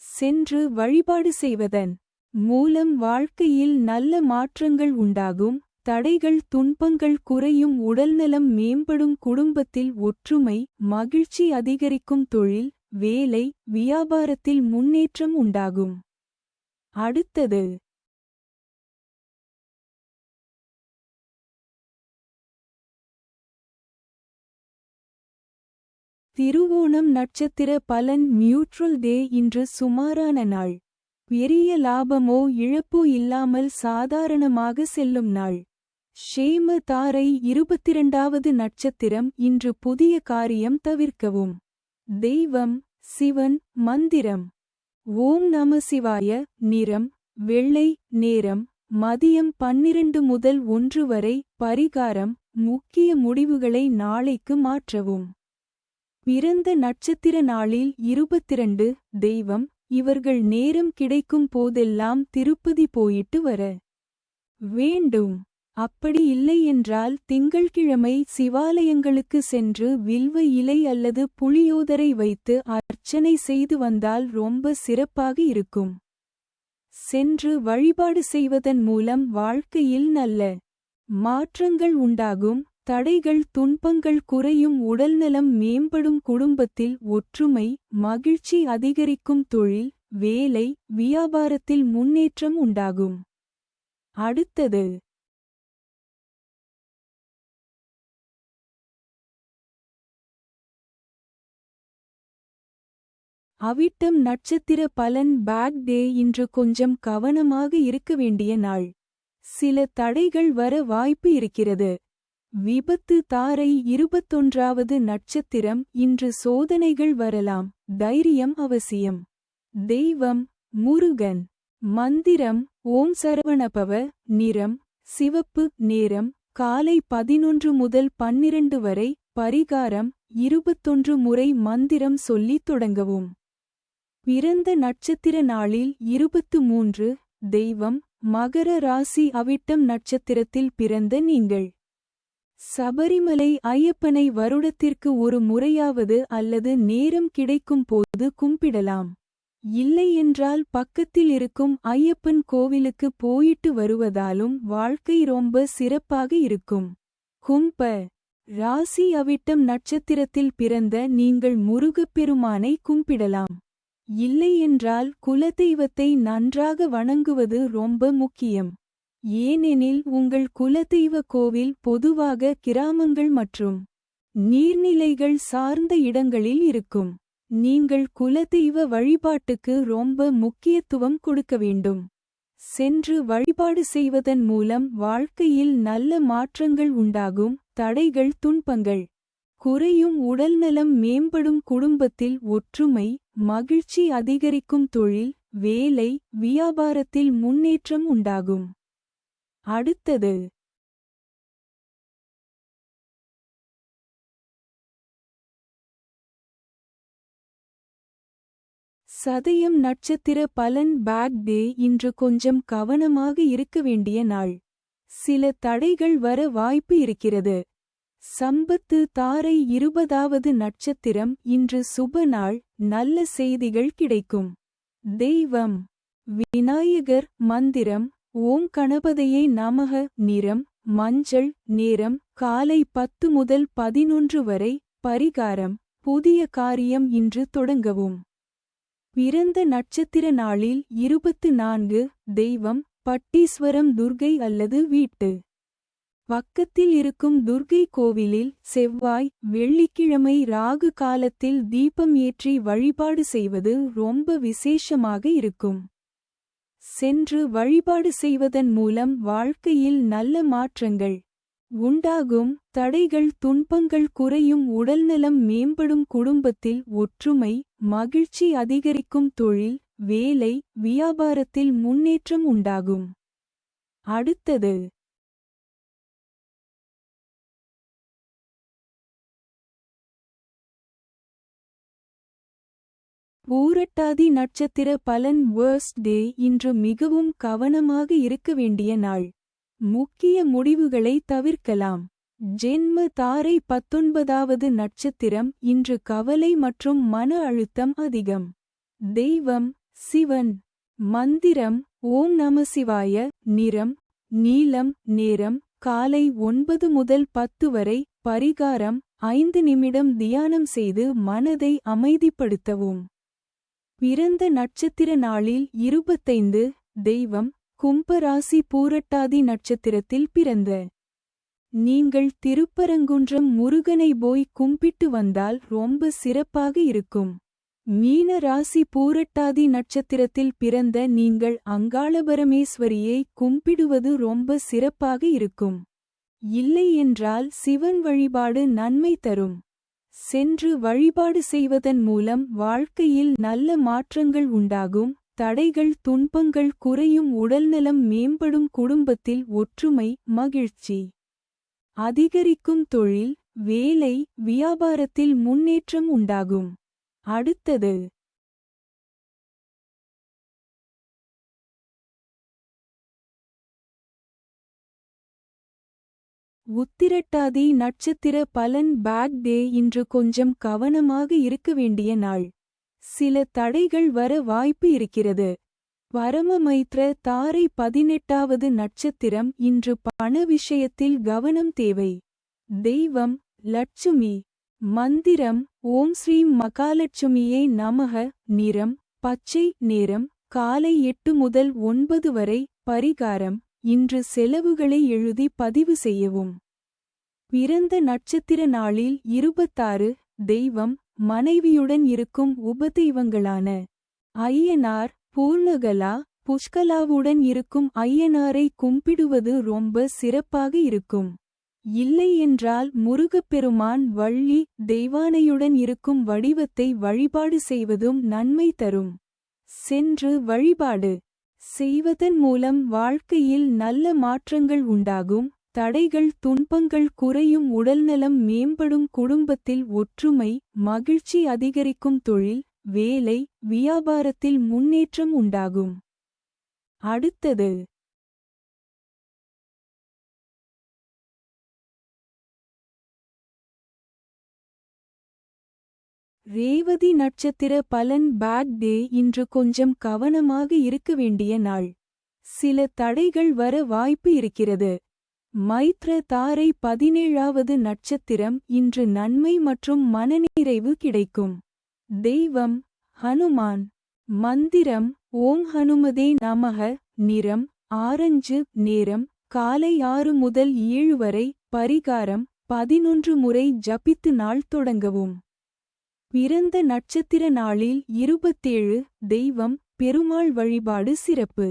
சென்று வழிபாடு செய்வதன் மூலம் வாழ்க்கையில் நல்ல மாற்றங்கள் உண்டாகும். தடைகள் துன்பங்கள் குறையும். உடல்நலம் மேம்படும். குடும்பத்தில் ஒற்றுமை மகிழ்ச்சி அதிகரிக்கும். தொழில் வேலை வியாபாரத்தில் முன்னேற்றம் உண்டாகும். அடுத்தது திருவோணம் நட்சத்திர பலன். நியூட்ரல் டே. இன்று சுமாரான நாள். பெரிய லாபமோ இழப்போ இல்லாமல் சாதாரணமாக செல்லும் நாள். ஷேம தாரை 22வது நட்சத்திரம். இன்று புதிய காரியம் தவிர்க்கவும். தெய்வம் சிவன். மந்திரம் ஓம் நம சிவாய. நிறம் வெள்ளை. நேரம் மதியம் 12 முதல் 1 வரை. பரிகாரம் முக்கிய முடிவுகளை நாளைக்கு மாற்றவும். பிறந்த நட்சத்திர நாளில் 22. தெய்வம் இவர்கள் நேரம் கிடைக்கும் போதெல்லாம் திருப்பதி போயிட்டு வர வேண்டும். அப்படி இல்லை என்றால் திங்கள்கிழமை சிவாலயங்களுக்கு சென்று வில்வ இலை அல்லது புளியோதரை வைத்து அர்ச்சனை செய்து வந்தால் ரொம்ப சிறப்பாக இருக்கும். சென்று வழிபாடு செய்வதன் மூலம் வாழ்க்கையில் நல்ல மாற்றங்கள் உண்டாகும். தடைகள் துன்பங்கள் குறையும். உடல்நலம் மேம்படும். குடும்பத்தில் ஒற்றுமை மகிழ்ச்சி அதிகரிக்கும். தொழில் வேலை வியாபாரத்தில் முன்னேற்றம் உண்டாகும். அடுத்தது அவிட்டம் நட்சத்திர பலன். Bad day. இன்று கொஞ்சம் கவனமாக இருக்க வேண்டிய நாள். சில தடைகள் வர வாய்ப்பு இருக்கிறது. விபத்து தாரை 21வது நட்சத்திரம். இன்று சோதனைகள் வரலாம். தைரியம் அவசியம். தெய்வம் முருகன். மந்திரம் ஓம் சரவணபவ. நிறம் சிவப்பு. நேரம் காலை 11 முதல் 12 வரை. பரிகாரம் 21 முறை மந்திரம் சொல்லித் தொடங்கவும். பிறந்த நட்சத்திர நாளில் 23. தெய்வம் மகர ராசி. அவிட்டம் நட்சத்திரத்தில் பிறந்த நீங்கள் சபரிமலை ஐயப்பனை வருடத்திற்கு ஒரு முறையாவது அல்லது நேரம் கிடைக்கும் போது கும்பிடலாம். இல்லையென்றால் பக்கத்தில் இருக்கும் ஐயப்பன் கோவிலுக்கு போயிட்டு வருவதாலும் வாழ்க்கை ரொம்ப சிறப்பாக இருக்கும். கும்ப ராசி அவிட்டம் நட்சத்திரத்தில் பிறந்த நீங்கள் முருகப்பெருமானை கும்பிடலாம். இல்லையென்றால் குலதெய்வத்தை நன்றாக வணங்குவது ரொம்ப முக்கியம். ஏனெனில் உங்கள் குலதெய்வ கோவில் பொதுவாக கிராமங்கள் மற்றும் நீர்நிலைகள் சார்ந்த இடங்களில் இருக்கும். நீங்கள் குலதெய்வ வழிபாட்டுக்கு ரொம்ப முக்கியத்துவம் கொடுக்க வேண்டும். சென்று வழிபாடு செய்வதன் மூலம் வாழ்க்கையில் நல்ல மாற்றங்கள் உண்டாகும். தடைகள் துன்பங்கள் குறையும், உடல்நலம் மேம்படும், குடும்பத்தில் ஒற்றுமை மகிழ்ச்சி அதிகரிக்கும், தொழில் வேலை வியாபாரத்தில் முன்னேற்றம் உண்டாகும். அடுத்தது சதயம் நட்சத்திர பலன். Bad day. இன்று கொஞ்சம் கவனமாக இருக்க வேண்டிய நாள். சில தடைகள் வர வாய்ப்பு இருக்கிறது. சம்பத்து தாரை 20வது நட்சத்திரம். இன்று சுப நாள், நல்ல செய்திகள் கிடைக்கும். தெய்வம் விநாயகர். மந்திரம் ஓம் கணபதியே நமக. நிறம் மஞ்சள். நேரம் காலை 10 முதல் 11 வரை. பரிகாரம் புதிய காரியம் இன்று தொடங்கவும். பிறந்த நட்சத்திர நாளில் 24. தெய்வம் பட்டீஸ்வரம் துர்கை அல்லது வீட்டு பக்கத்தில் இருக்கும் துர்கை கோவிலில் செவ்வாய் வெள்ளிக்கிழமை ராகு காலத்தில் தீபம் ஏற்றி வழிபாடு செய்வது ரொம்ப விசேஷமாக இருக்கும். சென்று வழிபாடு செய்வதன் மூலம் வாழ்க்கையில் நல்ல மாற்றங்கள் உண்டாகும். தடைகள் துன்பங்கள் குறையும், உடல்நலம் மேம்படும், குடும்பத்தில் ஒற்றுமை மகிழ்ச்சி அதிகரிக்கும், தொழில் வேலை வியாபாரத்தில் முன்னேற்றம் உண்டாகும். அடுத்தது பூரட்டாதி நட்சத்திர பலன். வேர்ஸ்ட் டே. இன்று மிகவும் கவனமாக இருக்க வேண்டிய நாள். முக்கிய முடிவுகளை தவிர்க்கலாம். ஜென்ம தாரை 19வது நட்சத்திரம். இன்று கவலை மற்றும் மன அழுத்தம் அதிகம். தெய்வம் சிவன். மந்திரம் ஓம் நமசிவாய. நிறம் நீலம். நேரம் காலை 9 முதல் 10 வரை. பரிகாரம் 5 நிமிடம் தியானம் செய்து மனதை அமைதிப்படுத்தவும். பிறந்த நட்சத்திர நாளில் 25. தெய்வம் கும்பராசி. பூரட்டாதி நட்சத்திரத்தில் பிறந்த நீங்கள் திருப்பரங்குன்றம் முருகனை போய் கும்பிட்டு வந்தால் ரொம்ப சிறப்பாக இருக்கும். மீன ராசி. பூரட்டாதி நட்சத்திரத்தில் பிறந்த நீங்கள் அங்காளபரமேஸ்வரியை கும்பிடுவது ரொம்ப சிறப்பாக இருக்கும். இல்லையென்றால் சிவன் வழிபாடு நன்மை தரும். சென்று வழிபாடு செய்வதன் மூலம் வாழ்க்கையில் நல்ல மாற்றங்கள் உண்டாகும். தடைகள் துன்பங்கள் குறையும், உடல்நலம் மேம்படும், குடும்பத்தில் ஒற்றுமை மகிழ்ச்சி அதிகரிக்கும், தொழில் வேலை வியாபாரத்தில் முன்னேற்றம் உண்டாகும். அடுத்தது உத்திரட்டாதி நட்சத்திர பலன். Bad day. இன்று கொஞ்சம் கவனமாக இருக்க வேண்டிய நாள். சில தடைகள் வர வாய்ப்பு இருக்கிறது. பரமமைத்ர தாரை 18வது நட்சத்திரம். இன்று பண விஷயத்தில் கவனம் தேவை. தெய்வம் லட்சுமி. மந்திரம் ஓம் ஸ்ரீம் மகாலட்சுமியே நமக. நிறம் பச்சை. நேரம் காலை 8 முதல் 9 வரை. பரிகாரம் இன்று செலவுகளை எழுதி பதிவு செய்யவும். பிறந்த நட்சத்திர நாளில் 26. தெய்வம் மனைவியுடன் இருக்கும் உபதெய்வங்களான ஐயனார் பூர்ணகலா. புஷ்கலாவுடன் இருக்கும் ஐயனாரை கும்பிடுவது ரொம்ப சிறப்பாக இருக்கும். இல்லையென்றால் முருகப்பெருமான் வள்ளி தெய்வானையுடன் இருக்கும் வடிவத்தை வழிபாடு செய்வதும் நன்மை தரும். சென்று வழிபாடு செய்வதன் மூலம் வாழ்க்கையில் நல்ல மாற்றங்கள் உண்டாகும். தடைகள் துன்பங்கள் குறையும், உடல்நலம் மேம்படும், குடும்பத்தில் ஒற்றுமை மகிழ்ச்சி அதிகரிக்கும், தொழில் வேலை வியாபாரத்தில் முன்னேற்றம் உண்டாகும். அடுத்தது ரேவதி நட்சத்திர பலன் பேட் டே. இன்று கொஞ்சம் கவனமாக இருக்க வேண்டிய நாள். சில தடைகள் வர வாய்ப்பு இருக்கிறது. மைத்ர தாரை 17வது நட்சத்திரம். இன்று நன்மை மற்றும் மனநிறைவு கிடைக்கும். தெய்வம் ஹனுமான். மந்திரம் ஓம் ஹனுமதே நமக. நிறம் ஆரஞ்சு. நேரம் காலை 6 முதல் 7 வரை. பரிகாரம் 11 முறை ஜபித்து நாள் தொடங்கவும். பிறந்த நட்சத்திர நாளில் 27. தெய்வம் பெருமாள் வழிபாடு சிறப்பு.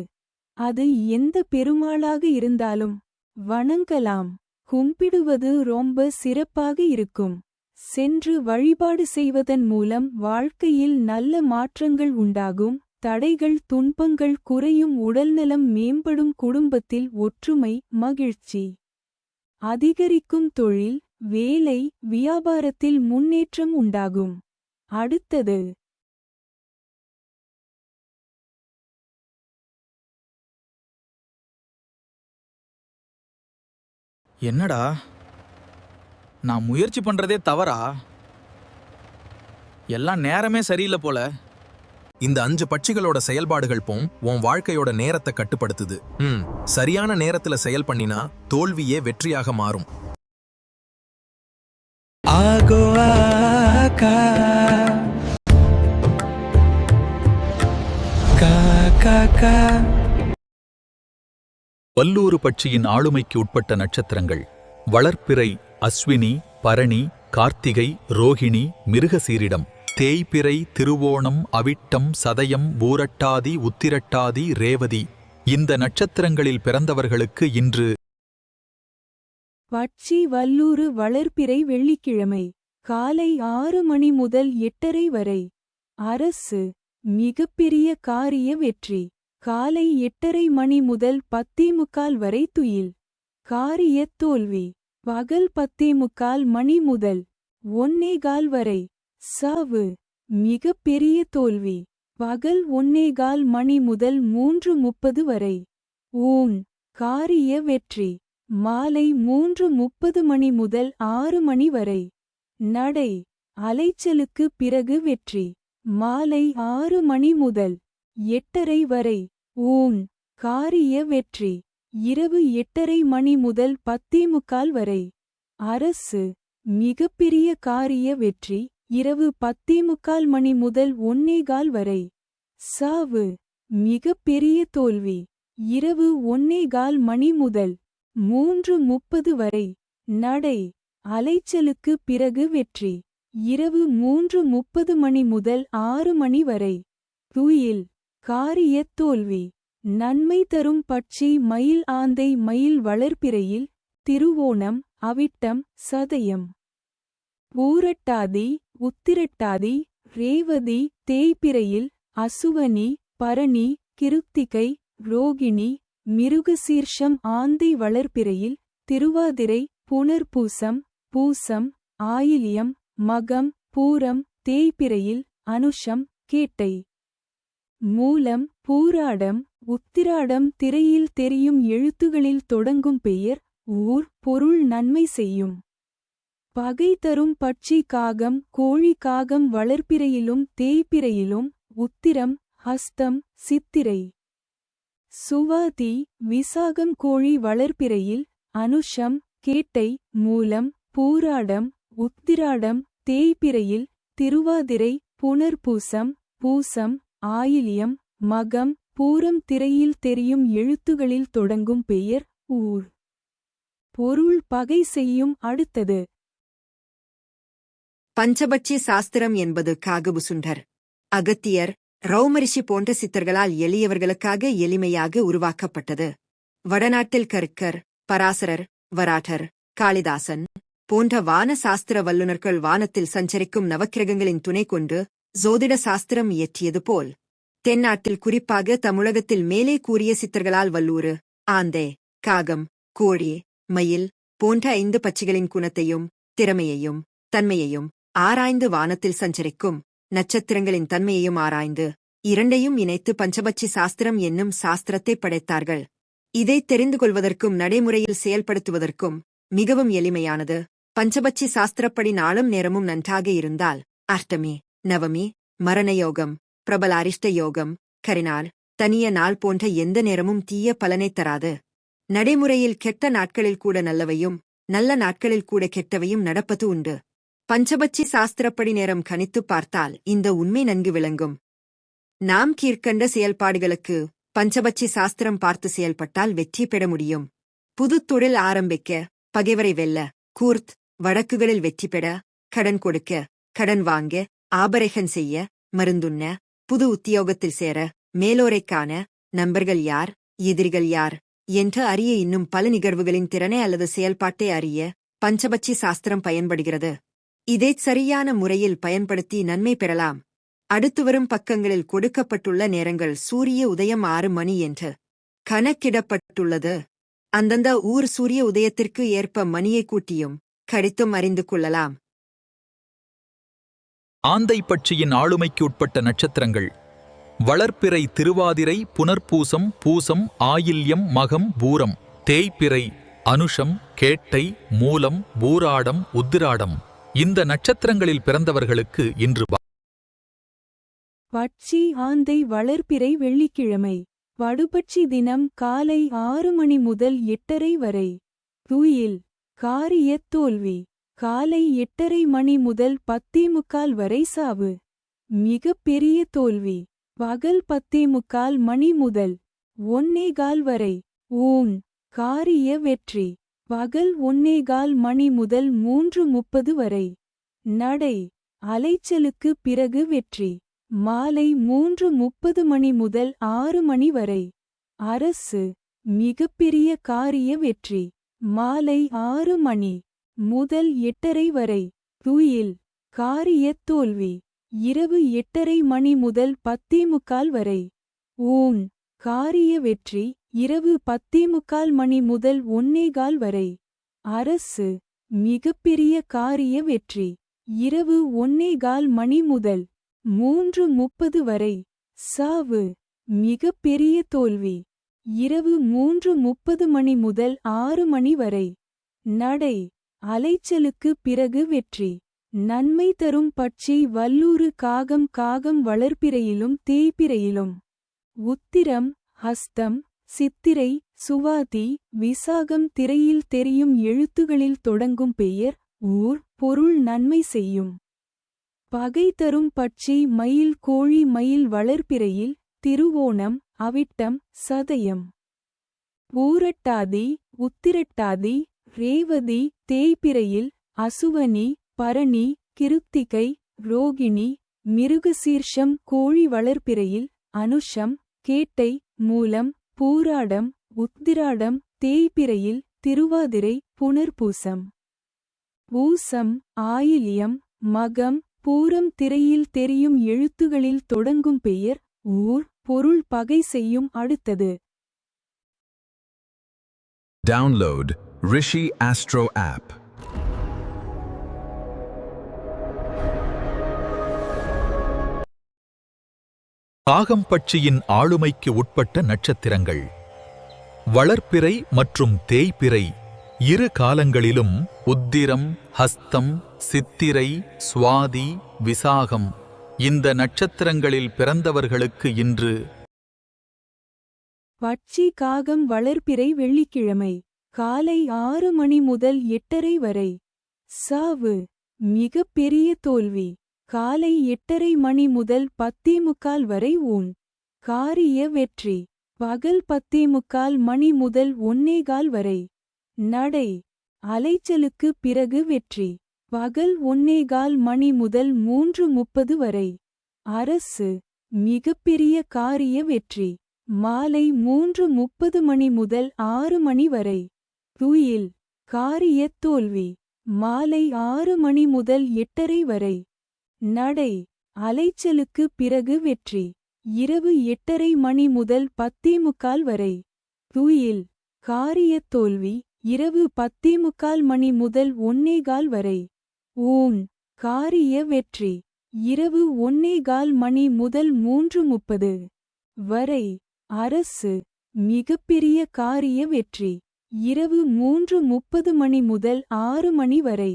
அது எந்த பெருமாளாக இருந்தாலும் வணங்கலாம். கும்பிடுவது ரொம்ப சிறப்பாக இருக்கும். சென்று வழிபாடு செய்வதன் மூலம் வாழ்க்கையில் நல்ல மாற்றங்கள் உண்டாகும். தடைகள் துன்பங்கள் குறையும். உடல்நலம் மேம்படும். குடும்பத்தில் ஒற்றுமை மகிழ்ச்சி அதிகரிக்கும். தொழில் வேலை வியாபாரத்தில் முன்னேற்றம் உண்டாகும். அடுத்தது என்னடா, நான் முயற்சி பண்றதே தவறா? எல்லாம் நேரமே சரியில்லை போல. இந்த 5 பட்சிகளோட செயல்பாடுகள் உன் வாழ்க்கையோட நேரத்தை கட்டுப்படுத்துது. சரியான நேரத்துல செயல் பண்ணினா தோல்வியே வெற்றியாக மாறும். வல்லூறு பட்சியின் ஆளுமைக்கு உட்பட்ட நட்சத்திரங்கள்: வளர்ப்பிறை, அஸ்வினி, பரணி, கார்த்திகை, ரோகிணி, மிருகசீரிடம், தேய்பிறை, திருவோணம், அவிட்டம், சதயம், பூரட்டாதி, உத்திரட்டாதி, ரேவதி. இந்த நட்சத்திரங்களில் பிறந்தவர்களுக்கு இன்று பட்சி வல்லூறு வளர்ப்பிறை வெள்ளிக்கிழமை காலை 6 மணி முதல் 8:30 வரை. அரசு மிகப்பெரிய காரிய வெற்றி. காலை 8:30 மணி முதல் 10:45 வரை. துயில் காரிய தோல்வி. பகல் 10:45 மணி முதல் 1:15 வரை. சாவு மிகப்பெரிய தோல்வி. பகல் 1:15 மணி முதல் 3:30 வரை. ஊன் காரிய வெற்றி. மாலை 3:30 மணி முதல் 6 மணி வரை. நடை அலைச்சலுக்கு பிறகு வெற்றி. மாலை 6 மணி முதல் 8:30 வரை. ஊன் காரிய வெற்றி. இரவு 8:30 மணி முதல் 10:45 வரை. அரசு மிகப்பெரிய காரிய வெற்றி. இரவு 10:45 மணி முதல் 1:15 வரை. சாவு மிகப்பெரிய தோல்வி. இரவு 1:15 மணி முதல் 3:30 வரை. நடை அலைச்சலுக்கு பிறகு வெற்றி. இரவு 3:30 மணி முதல் 6 மணி வரை. துயில் காரிய தோல்வி. நன்மை தரும் பட்சி மயில் ஆந்தை. மயில் வளர்ப்பிறையில் திருவோணம், அவிட்டம், சதயம், பூரட்டாதி, உத்திரட்டாதி, ரேவதி. தேய்பிறையில் அசுவனி, பரணி, கிருத்திகை, ரோகிணி, மிருகசீர்ஷம். ஆந்தை வளர்ப்பிறையில் திருவாதிரை, புனர்பூசம், பூசம், ஆயில்யம், மகம், பூரம். தேய்பிறையில் அனுஷம், கேட்டை, மூலம், பூராடம், உத்திராடம். திரையில் தெரியும் எழுத்துகளில் தொடங்கும் பெயர், ஊர், பொருள் நன்மை செய்யும். பகை தரும் பட்சி காகம், கோழி. காகம் வளர்ப்பிறையிலும் தேய்பிறையிலும் உத்திரம், ஹஸ்தம், சித்திரை, சுவாதி, விசாகம். கோழி வளர்ப்பிறையில் அனுஷம், கேட்டை, மூலம், பூராடம், உத்திராடம். தேய்பிறையில் திருவாதிரை, புனர்பூசம், பூசம், ஆயில்யம், மகம், பூரம். திரையில் தெரியும் எழுத்துகளில் தொடங்கும் பெயர், ஊர், பொருள் பகை செய்யும். அடுத்தது பஞ்சபட்சி சாஸ்திரம் என்பது காகபுசுண்டர், அகத்தியர், ரௌமரிஷி போன்ற சித்தர்களால் எளியவர்களுக்காக எளிமையாக உருவாக்கப்பட்டது. வடநாட்டில் கருக்கர், பராசரர், வராட்டர், காளிதாசன் போன்ற வான சாஸ்திர வல்லுநர்கள் வானத்தில் சஞ்சரிக்கும் நவக்கிரகங்களின் துணை கொண்டு ஜோதிட சாஸ்திரம் இயற்றியது போல், தென்னாட்டில் குறிப்பாக தமிழகத்தில் மேலே கூறிய சித்தர்களால் வல்லூறு, ஆந்தே, காகம், கோழி, மயில் போன்ற 5 பட்சிகளின் குணத்தையும் திறமையையும் தன்மையையும் ஆராய்ந்து வானத்தில் சஞ்சரிக்கும் நட்சத்திரங்களின் தன்மையையும் ஆராய்ந்து இரண்டையும் இணைத்து பஞ்சபட்சி சாஸ்திரம் என்னும் சாஸ்திரத்தை படைத்தார்கள். இதை தெரிந்து கொள்வதற்கும் நடைமுறையில் செயல்படுத்துவதற்கும் மிகவும் எளிமையானது. பஞ்சபட்சி சாஸ்திரப்படி நாளும் நேரமும் நன்றாக இருந்தால் அஷ்டமி நவமி, மரணயோகம், பிரபல அரிஷ்ட யோகம், கரிநாள், தனிய நாள் போன்ற எந்த நேரமும் தீய பலனைத் தராது. நடைமுறையில் கெட்ட நாட்களில் கூட நல்லவையும் நல்ல நாட்களில் கூட கெட்டவையும் நடப்பது உண்டு. பஞ்சபட்சி சாஸ்திரப்படி நேரம் கணித்துப் பார்த்தால் இந்த உண்மை நன்கு விளங்கும். நாம் கீழ்க்கண்ட செயல்பாடுகளுக்கு பஞ்சபட்சி சாஸ்திரம் பார்த்து செயல்பட்டால் வெற்றி பெற முடியும். புது தொழில் ஆரம்பிக்க, பகைவரை வெல்ல, கூர்த் வழக்குகளில் வெற்றி பெற, கடன் கொடுக்க, கடன் வாங்க, ஆபரேஷன் செய்ய, மருந்துண்ண, புது உத்தியோகத்தில் சேர, மேலோரைக் காண, நண்பர்கள் யார், எதிரிகள் யார் என்று அறிய இன்னும் பல நிகழ்வுகளின் திறனை அல்லது செயல்பாட்டை அறிய பஞ்சபட்சி சாஸ்திரம் பயன்படுகிறது. இதைச் சரியான முறையில் பயன்படுத்தி நன்மை பெறலாம். அடுத்து வரும் பக்கங்களில் கொடுக்கப்பட்டுள்ள நேரங்கள் சூரிய உதயம் 6 மணி என்று கணக்கிடப்பட்டுள்ளது. அந்தந்த ஊர் சூரிய உதயத்திற்கு ஏற்ப மணியை கூட்டியும் கழித்தும் அறிந்து கொள்ளலாம். ஆந்தை பட்சியின் ஆளுமைக்கு உட்பட்ட நட்சத்திரங்கள்: வளர்ப்பிறை திருவாதிரை புனர்பூசம் பூசம் ஆயில்யம் மகம் பூரம். தேய்பிறை அனுஷம் கேட்டை மூலம் பூராடம் உத்திராடம். இந்த நட்சத்திரங்களில் பிறந்தவர்களுக்கு இன்று பட்சி ஆந்தை வளர்ப்பிறை வெள்ளிக்கிழமை. வடுபட்சி தினம் காலை 6 மணி முதல் 8:30 வரை. துயில் காரியத் தோல்வி. காலை 8:30 மணி முதல் 10:45 வரை சாவு. மிகப் பெரிய தோல்வி பகல் 10:45 மணி முதல் 1:15 வரை. ஊன் காரிய வெற்றி பகல் 1:15 மணி முதல் 3:30 வரை. நடை அலைச்சலுக்கு பிறகு வெற்றி மாலை 3:30 மணி முதல் 6 மணி வரை. அரசு மிகப்பெரிய காரிய வெற்றி மாலை 6 மணி முதல் 8:30 வரை. துயில் காரியத் தோல்வி இரவு 8:30 மணி முதல் 10:45 வரை. ஊன் காரிய வெற்றி இரவு 10:45 மணி முதல் 1:15 வரை. அரசு மிகப்பெரிய காரிய வெற்றி இரவு 1:15 மணி முதல் 3:30 வரை. சாவு மிகப்பெரிய தோல்வி இரவு 3:30 மணி முதல் 6 மணி வரை. நடை அலைச்சலுக்கு பிறகு வெற்றி நன்மை தரும் பட்சி வல்லூறு காகம். காகம் வளர்ப்பிறையிலும் தேய்பிறையிலும். உத்திரம் ஹஸ்தம் சித்திரை சுவாதி விசாகம் திரையில் தெரியும் எழுத்துகளில் தொடங்கும் பெயர் ஊர் பொருள் நன்மை செய்யும். பகை தரும் பட்சி மயில் கோழி. மயில் வளர்ப்பிறையில் திருவோணம் அவிட்டம் சதயம். பூரட்டாதி உத்திரட்டாதி ரேவதி தேய்பிறையில் அசுவனி பரணி கிருத்திகை ரோகிணி. மிருகசீர்ஷம் கோழி வளர்ப்பிறையில் அனுஷம் கேட்டை மூலம் பூராடம் உத்திராடம் தேய்பிறையில் திருவாதிரை புனர்பூசம். பூசம் ஆயில்யம் மகம் பூரம் திரையில் தெரியும் எழுத்துகளில் தொடங்கும் பெயர் ஊர் பொருள் பகை செய்யும். அடுத்தது Download Rishi Astro app. காகம் பட்சியின் ஆளுமைக்கு உட்பட்ட நட்சத்திரங்கள்: வளர்ப்பிறை மற்றும் தேய்பிறை இரு காலங்களிலும் உத்திரம் ஹஸ்தம் சித்திரை சுவாதி விசாகம். இந்த நட்சத்திரங்களில் பிறந்தவர்களுக்கு இன்று பட்சி காகம் வளர்ப்பிறை வெள்ளிக்கிழமை காலை 6 மணி முதல் 8:30 வரை. சாவு மிகப் பெரிய தோல்வி காலை 8:30 மணி முதல் 10:45 வரை. ஊன் காரிய வெற்றி பகல் 10:45 மணி முதல் 1:15 வரை. நடை அலைச்சலுக்கு பிறகு வெற்றி பகல் 1:15 மணி முதல் 3:30 வரை. அரசு மிகப்பெரிய காரிய வெற்றி மாலை 3:30 மணி முதல் 6 மணி வரை. துயில் காரியத் தோல்வி மாலை 6 மணி முதல் 8:30 வரை. நடை அலைச்சலுக்கு பிறகு வெற்றி இரவு 8:30 மணி முதல் 10:45 வரை. துயில் காரியத் தோல்வி இரவு 10:45 மணி முதல் 1:15 வரை. ஊன் காரிய வெற்றி இரவு 1:15 மணி முதல் 3:30 வரை. அரசு மிகப்பெரிய காரிய வெற்றி இரவு 3:30 மணி முதல் 6 மணி வரை.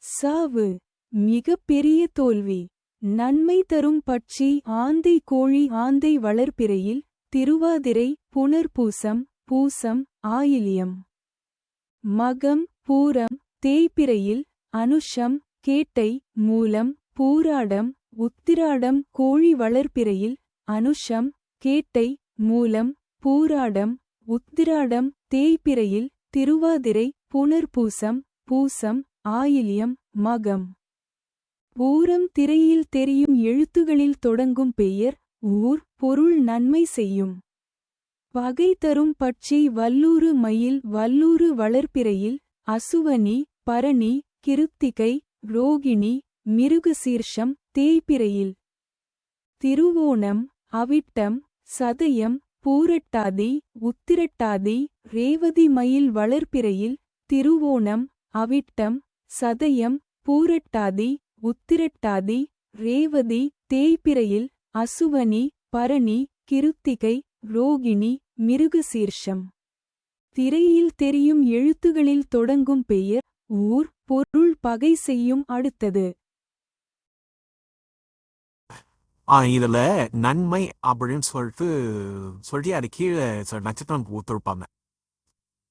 சாவு மிகப்பெரிய தோல்வி நன்மை தரும் பட்சி ஆந்தை கோழி ஆந்தை வளர்பிறையில் திருவாதிரை புனர்பூசம் பூசம் ஆயில்யம் மகம் பூரம் தேய்பிறையில் அனுஷம் கேட்டை மூலம் பூராடம் உத்திராடம் கோழி வளர்பிறையில் அனுஷம் கேட்டை மூலம் பூராடம் உத்திராடம் தேய்பிறையில் திருவாதிரை புனர்பூசம் பூசம் ஆயில்யம் மகம் பூரம் திரையில் தெரியும் எழுத்துகளில் தொடங்கும் பெயர் ஊர் பொருள் நன்மை செய்யும் பகை தரும் பட்சி வல்லூறு மயில் வல்லூறு வளர்பிறையில் அசுவனி பரணி கிருத்திகை ரோகிணி மிருகசீர்ஷம் தேய்பிறையில் திருவோணம் அவிட்டம் சதயம் பூரட்டாதி உத்திரட்டாதி ரேவதி மயில் வளர்பிறையில் திருவோணம் அவிட்டம் சதயம் பூரட்டாதி உத்திரட்டாதி ரேவதி தேய்பிறையில் அசுவனி பரணி கிருத்திகை ரோகிணி மிருகசீர்ஷம் திரையில் தெரியும் எழுத்துகளில் தொடங்கும் பெயர் ஊர் பொருள் பகை செய்யும் அடுத்தது இதுல நன்மை அப்படின்னு சொல்லிட்டு அது கீழே சில நட்சத்திரம் ஊத்திருப்பாங்க.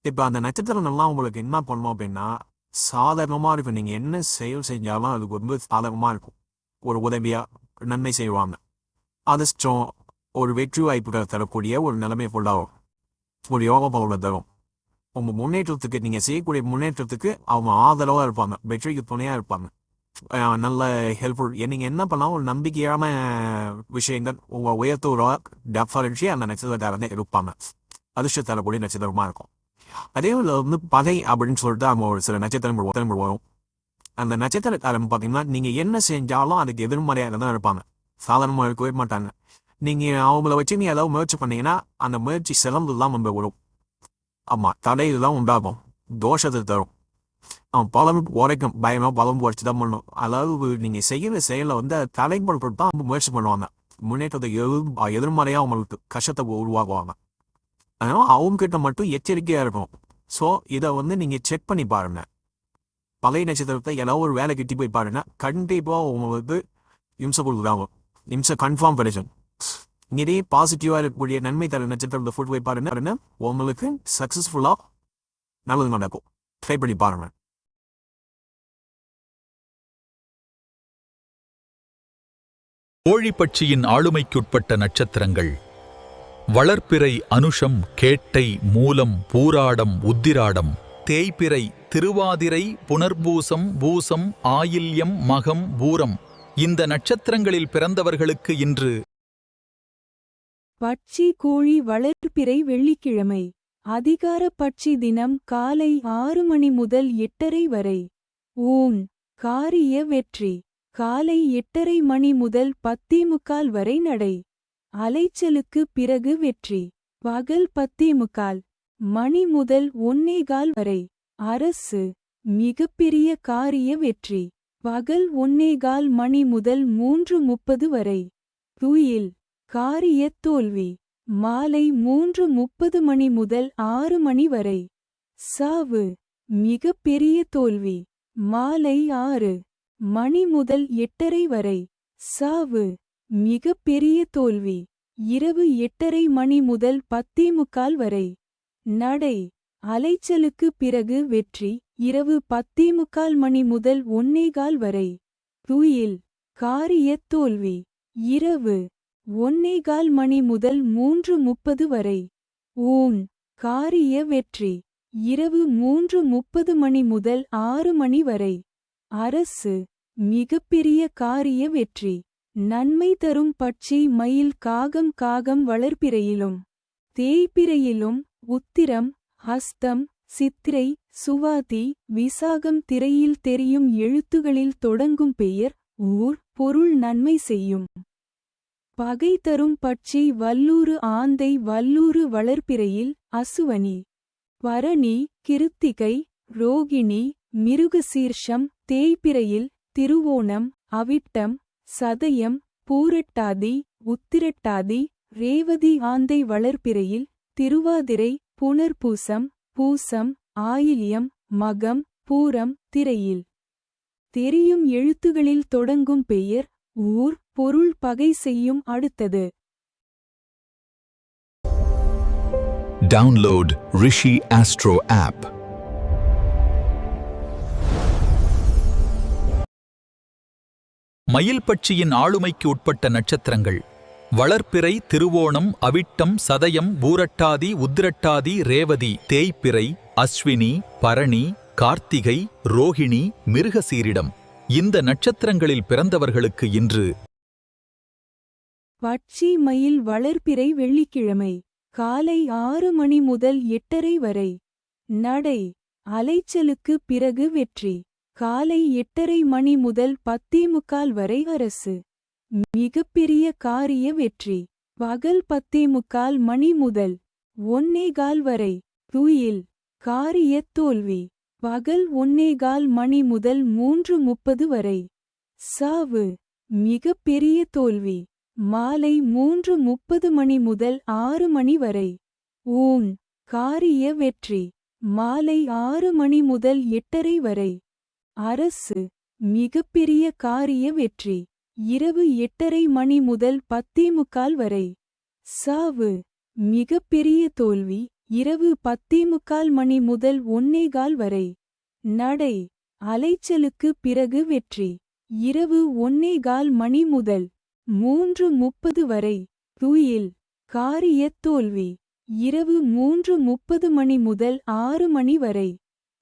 இப்ப அந்த நட்சத்திரம் எல்லாம் உங்களுக்கு என்ன பண்ணும் அப்படின்னா சாதாரணமா இருக்கும். நீங்க என்ன செயல் செஞ்சாலும் அதுக்கு ரொம்ப சாதகமா இருக்கும். ஒரு உதவியா நன்மை செய்வாங்க. அதிர்ஷ்டம் ஒரு வெற்றி வாய்ப்புகள் தரக்கூடிய ஒரு நிலைமை ஃபுல்லாகும். ஒரு யோக பலனை தரும். உங்க முன்னேற்றத்துக்கு நீங்க செய்யக்கூடிய முன்னேற்றத்துக்கு அவங்க ஆதரவா இருப்பாங்க. வெற்றிக்கு துணையா இருப்பாங்க. நல்ல ஹெல்ப்ஃபுல். நீங்க என்ன பண்ணாலும் ஒரு நம்பிக்கையான விஷயங்கள் உங்க உயர்த்தூரா டெஃபரன்ஸி அந்த நட்சத்திரத்தை இருப்பாங்க. அதிர்ஷ்டம் தரக்கூடிய நட்சத்திரமா இருக்கும். அதே பகை அப்படின்னு சொல்லிட்டு அவங்க ஒரு சில நட்சத்திரங்கள் வரும். அந்த நட்சத்திரக்காரன் பார்த்தீங்கன்னா நீங்க என்ன செஞ்சாலும் அதுக்கு எதிர்மறையாக தான் இருப்பாங்க. சாதாரணமாக இருக்கவே மாட்டாங்க. நீங்க அவங்கள வச்சு நீங்க ஏதாவது முயற்சி பண்ணீங்கன்னா அந்த முயற்சி சிறந்துலாம் நம்ம வரும். ஆமா, தடையெல்லாம் உண்டாகும். தோஷத்தை தரும். பலம் உரைக்கும். பயமா பலம் உரைச்சு தான் பண்ணணும். அதாவது நீங்க செய்யற செயலை தலைப்படுத்த தான் முயற்சி பண்ணுவாங்க. முன்னேற்றத்தை எதிர்மறையா அவங்களுக்கு கஷ்டத்தை உருவாக்குவாங்க. அதனால அவங்க கிட்ட மட்டும் எச்சரிக்கையா இருக்கும். ஸோ இதை நீங்க செக் பண்ணி பாருங்க. பழைய நட்சத்திரத்தை ஏதாவது ஒரு வேலை கிட்டி போய் பாருங்க. கண்டிப்பா உங்களுக்கு இம்சை கொடுக்குறாங்க. இம்சை கன்ஃபார்ம் கிடைக்கும். இதே பாசிட்டிவா இருக்கக்கூடிய நன்மை தர நட்சத்திரத்தை ஃபுட் போய் பாருங்க. உங்களுக்கு சக்சஸ்ஃபுல்லா நல்லது நடக்கும். ட்ரை பண்ணி பாருங்க. கோழிப்பட்சியின் ஆளுமைக்குட்பட்ட நட்சத்திரங்கள் வளர்ப்பிறை அனுஷம் கேட்டை மூலம் பூராடம் உத்திராடம் தேய்பிறை திருவாதிரை புனர்பூசம் பூசம் ஆயில்யம் மகம் பூரம். இந்த நட்சத்திரங்களில் பிறந்தவர்களுக்கு இன்று பட்சி கோழி வளர்ப்பிறை வெள்ளிக்கிழமை அதிகார பட்சி தினம் காலை 6 மணி முதல் 8:30 வரை. ஊன் காரிய வெற்றி காலை 8:30 மணி முதல் 10:45 வரை நடை. அலைச்சலுக்கு பிறகு வெற்றி பகல் 10:45 மணி முதல் 1:15 வரை. அரசு மிகப்பெரிய காரிய வெற்றி பகல் 1:15 மணி முதல் 3:30 வரை. துயில் காரிய தோல்வி மாலை 3:30 மணி முதல் 6 மணி வரை. சாவு மிகப்பெரிய தோல்வி மாலை 6 மணி முதல் 8:30 வரை. சாவு மிகப்பெரிய தோல்வி இரவு 8:30 மணி முதல் 10:45 வரை. நடை அலைச்சலுக்கு பிறகு வெற்றி இரவு 10:45 மணி முதல் 1:15 வரை. துயில் காரிய தோல்வி இரவு 1:15 மணி முதல் 3:30 வரை. ஊன் காரிய வெற்றி இரவு 3:30 மணி முதல் 6 மணி வரை. அரசு மிகப்பெரிய காரிய வெற்றி நன்மை தரும் பட்சி மயில் காகம் காகம் வளர்ப்பிறையிலும் தேய்பிறையிலும் உத்திரம் ஹஸ்தம் சித்திரை சுவாதி விசாகம் திரையில் தெரியும் எழுத்துகளில் தொடங்கும் பெயர் ஊர் பொருள் நன்மை செய்யும். பகை தரும் பட்சி வல்லூறு ஆந்தை வல்லூறு வளர்ப்பிறையில் அசுவனி பரணி கிருத்திகை ரோகிணி மிருகசீர்ஷம் தேய்பிறையில் திருவோணம் அவிட்டம் சதயம் பூரட்டாதி உத்திரட்டாதி ரேவதி ஆந்தை வளர்ப்பிறையில் திருவாதிரை புனர்பூசம் பூசம் ஆயில்யம் மகம் பூரம் திரையில் தெரியும் எழுத்துகளில் தொடங்கும் பெயர் ஊர் பொருள் பகை செய்யும் அடுத்தது. Download Rishi Astro app. மயில் பட்சியின் ஆளுமைக்கு உட்பட்ட நட்சத்திரங்கள் வளர்ப்பிறை, திருவோணம், அவிட்டம், சதயம், பூரட்டாதி, உத்திரட்டாதி, ரேவதி, தேய்பிறை, அஸ்வினி, பரணி, கார்த்திகை, ரோகிணி, மிருகசீரிடம். இந்த நட்சத்திரங்களில் பிறந்தவர்களுக்கு இன்று பட்சி மயில் வளர்ப்பிறை வெள்ளிக்கிழமை காலை 6 மணி முதல் 8:30 வரை. நடை அலைச்சலுக்கு பிறகு வெற்றி. காலை 8:30 மணி முதல் 10:45 வரை அரசு. மிகப்பெரிய காரிய வெற்றி. பகல் 10:45 மணி முதல் 1:15 வரை. துயில் காரிய தோல்வி. பகல் 1:15 மணி முதல் 3:30 வரை. சாவு மிகப்பெரிய தோல்வி. மாலை 3:30 மணி முதல் 6 மணி வரை. ஊன் காரிய வெற்றி. மாலை 6 மணி முதல் 8:30 வரை. அரசு மிகப்பெரிய காரிய வெற்றி. இரவு 8:30 மணி முதல் 10:45 வரை. சாவு மிகப்பெரிய தோல்வி. இரவு 10:45 மணி முதல் 1:15 வரை. நடை அலைச்சலுக்கு பிறகு வெற்றி. இரவு 1:15 மணி முதல் 3:30 வரை. துயில் காரிய தோல்வி. இரவு 3:30 மணி முதல் 6 மணி வரை.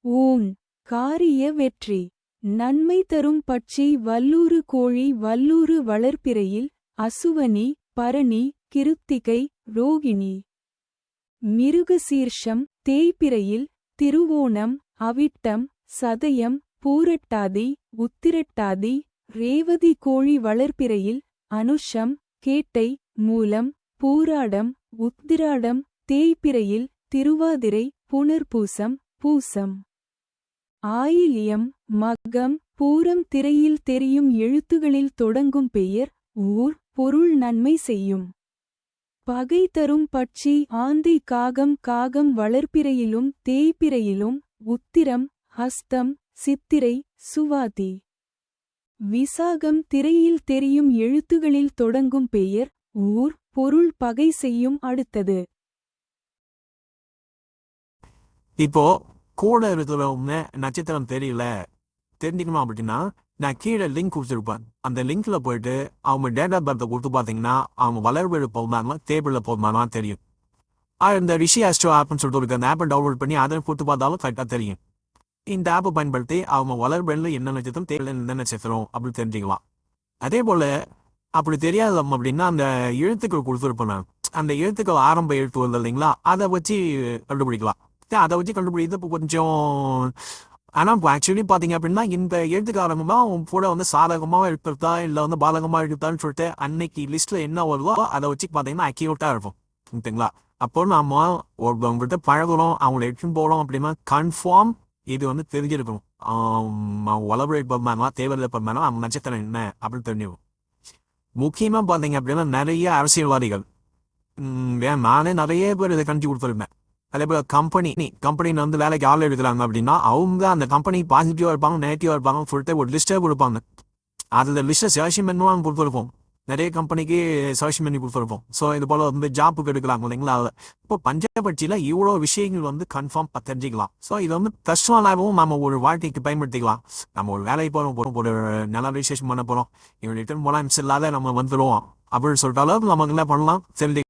ஊன் காரிய வெற்றி. நன்மை தரும் பட்சி வல்லூறு கோழி வல்லூறு வளர்ப்பிறையில் அசுவனி, பரணி, கிருத்திகை, ரோகிணி. மிருகசீர்ஷம் தேய்பிறையில் திருவோணம், அவிட்டம், சதயம், பூரட்டாதி, உத்திரட்டாதி, ரேவதி கோழி வளர்ப்பிறையில் அனுஷம், கேட்டை, மூலம், பூராடம், உத்திராடம், தேய்பிறையில் திருவாதிரை, புனர்பூசம், பூசம். ஆயில்யம், மகம், பூரம் திரையில் தெரியும் எழுத்துகளில் தொடங்கும் பெயர் ஊர் பொருள் நன்மை செய்யும். பகை தரும் பட்சி ஆந்தை காகம் காகம் வளர்ப்பிறையிலும் தேய்பிறையிலும் உத்திரம், ஹஸ்தம், சித்திரை, சுவாதி. விசாகம் திரையில் தெரியும் எழுத்துகளில் தொடங்கும் பெயர் ஊர் பொருள் பகை செய்யும் அடுத்தது. இப்போ கூட இருக்கிறவங்க நட்சத்திரம் தெரியல தெரிஞ்சுக்கணும் அப்படின்னா நான் கீழே லிங்க் கொடுத்துருப்பேன். அந்த லிங்க்ல போயிட்டு அவங்க டேட் ஆஃப் பர்த்தை கொடுத்து பார்த்தீங்கன்னா அவங்க வளர்வெழு போகுமானா டேபிளில் போகுமானா தெரியும். இந்த ரிஷி ஆஸ்ட்ரோ ஆப்னு சொல்லிட்டு இருக்கு. அந்த ஆப்பை டவுன்லோட் பண்ணி அதை கொடுத்து பார்த்தாலும் கரெக்டாக தெரியும். இந்த ஆப்பை பயன்படுத்தி அவங்க வளர்வெளில என்ன நட்சத்திரம் தேவையில்லை என்ன நட்சத்திரம் அப்படின்னு தெரிஞ்சுக்கலாம். அதே போல அப்படி தெரியாது அப்படின்னா அந்த எழுத்துக்கள் கொடுத்துருப்பேன் நான். அந்த எழுத்துக்கள் ஆரம்ப எழுத்து வருது இல்லைங்களா, அதை வச்சு கண்டுபிடிக்கலாம். அதை வச்சு கண்டுபிடிக்கிறது இப்போ கொஞ்சம் ஆனால் இப்போ ஆக்சுவலி பார்த்தீங்க அப்படின்னா இந்த எழுத்துக்கு ஆரம்பமாக அவங்க கூட வந்து சாதகமாக எடுத்துருத்தா இல்லை வந்து பாதகமாக எடுத்தான்னு சொல்லிட்டு அன்னைக்கு லிஸ்ட்டில் என்ன வருதோ அதை வச்சு பார்த்தீங்கன்னா அக்யூரேட்டாக இருக்கும். ஓகேங்களா? அப்போ நம்ம ஒருத்தவங்ககிட்ட பழகுறோம், அவங்கள எடுத்துன்னு போகிறோம் அப்படின்னா கன்ஃபார்ம் இது வந்து தெரிஞ்சிருக்கணும். வளர்வு பர்மானா தேவையில்லை பர்மானா அவங்க நட்சத்திரம் என்ன அப்படின்னு தெரிஞ்சுக்கும். முக்கியமாக பார்த்தீங்க அப்படின்னா நிறைய அரசியல்வாதிகள் நானே நிறைய பேர் இதை கண்டிச்சு கொடுத்துருந்தேன். அதே போல் கம்பெனியில் வந்து வேலைக்கு ஆள் எடுக்கிறாங்க அப்படின்னா அவங்க அந்த கம்பெனி பாசிட்டிவாக இருப்பாங்க நெகட்டிவாக இருப்பாங்கன்னு சொல்லிட்டு ஒரு லிஸ்ட்டே கொடுப்பாங்க. அதில் லிஸ்ட்டை சஜஷன் பண்ணுவாங்க கொடுத்துருப்போம். நிறைய கம்பெனிக்கு சஜஷன் பண்ணி கொடுத்துருப்போம். ஸோ இது போல் வந்து ஜாப்புக்கு எடுக்கலாங்க இல்லைங்களா. இப்போ பஞ்சபட்சியில் இவ்வளோ விஷயங்கள் வந்து கன்ஃபார்ம் தெரிஞ்சிக்கலாம். ஸோ இது வந்து பர்சனலாகவும் நம்ம ஒரு வாழ்க்கைக்கு பயன்படுத்திக்கலாம். நம்ம ஒரு வேலைக்கு போகிறோம், ஒரு நல்ல ரிஜிஸ்ட்ரேஷன் பண்ண போகிறோம், இவங்க ரிட்டர்ன் போனால் இல்லாத நம்ம வந்துடுவோம் அப்படின்னு சொல்லிட்டாலும் நமக்கு என்ன பண்ணலாம் தெரிஞ்சுக்கலாம்.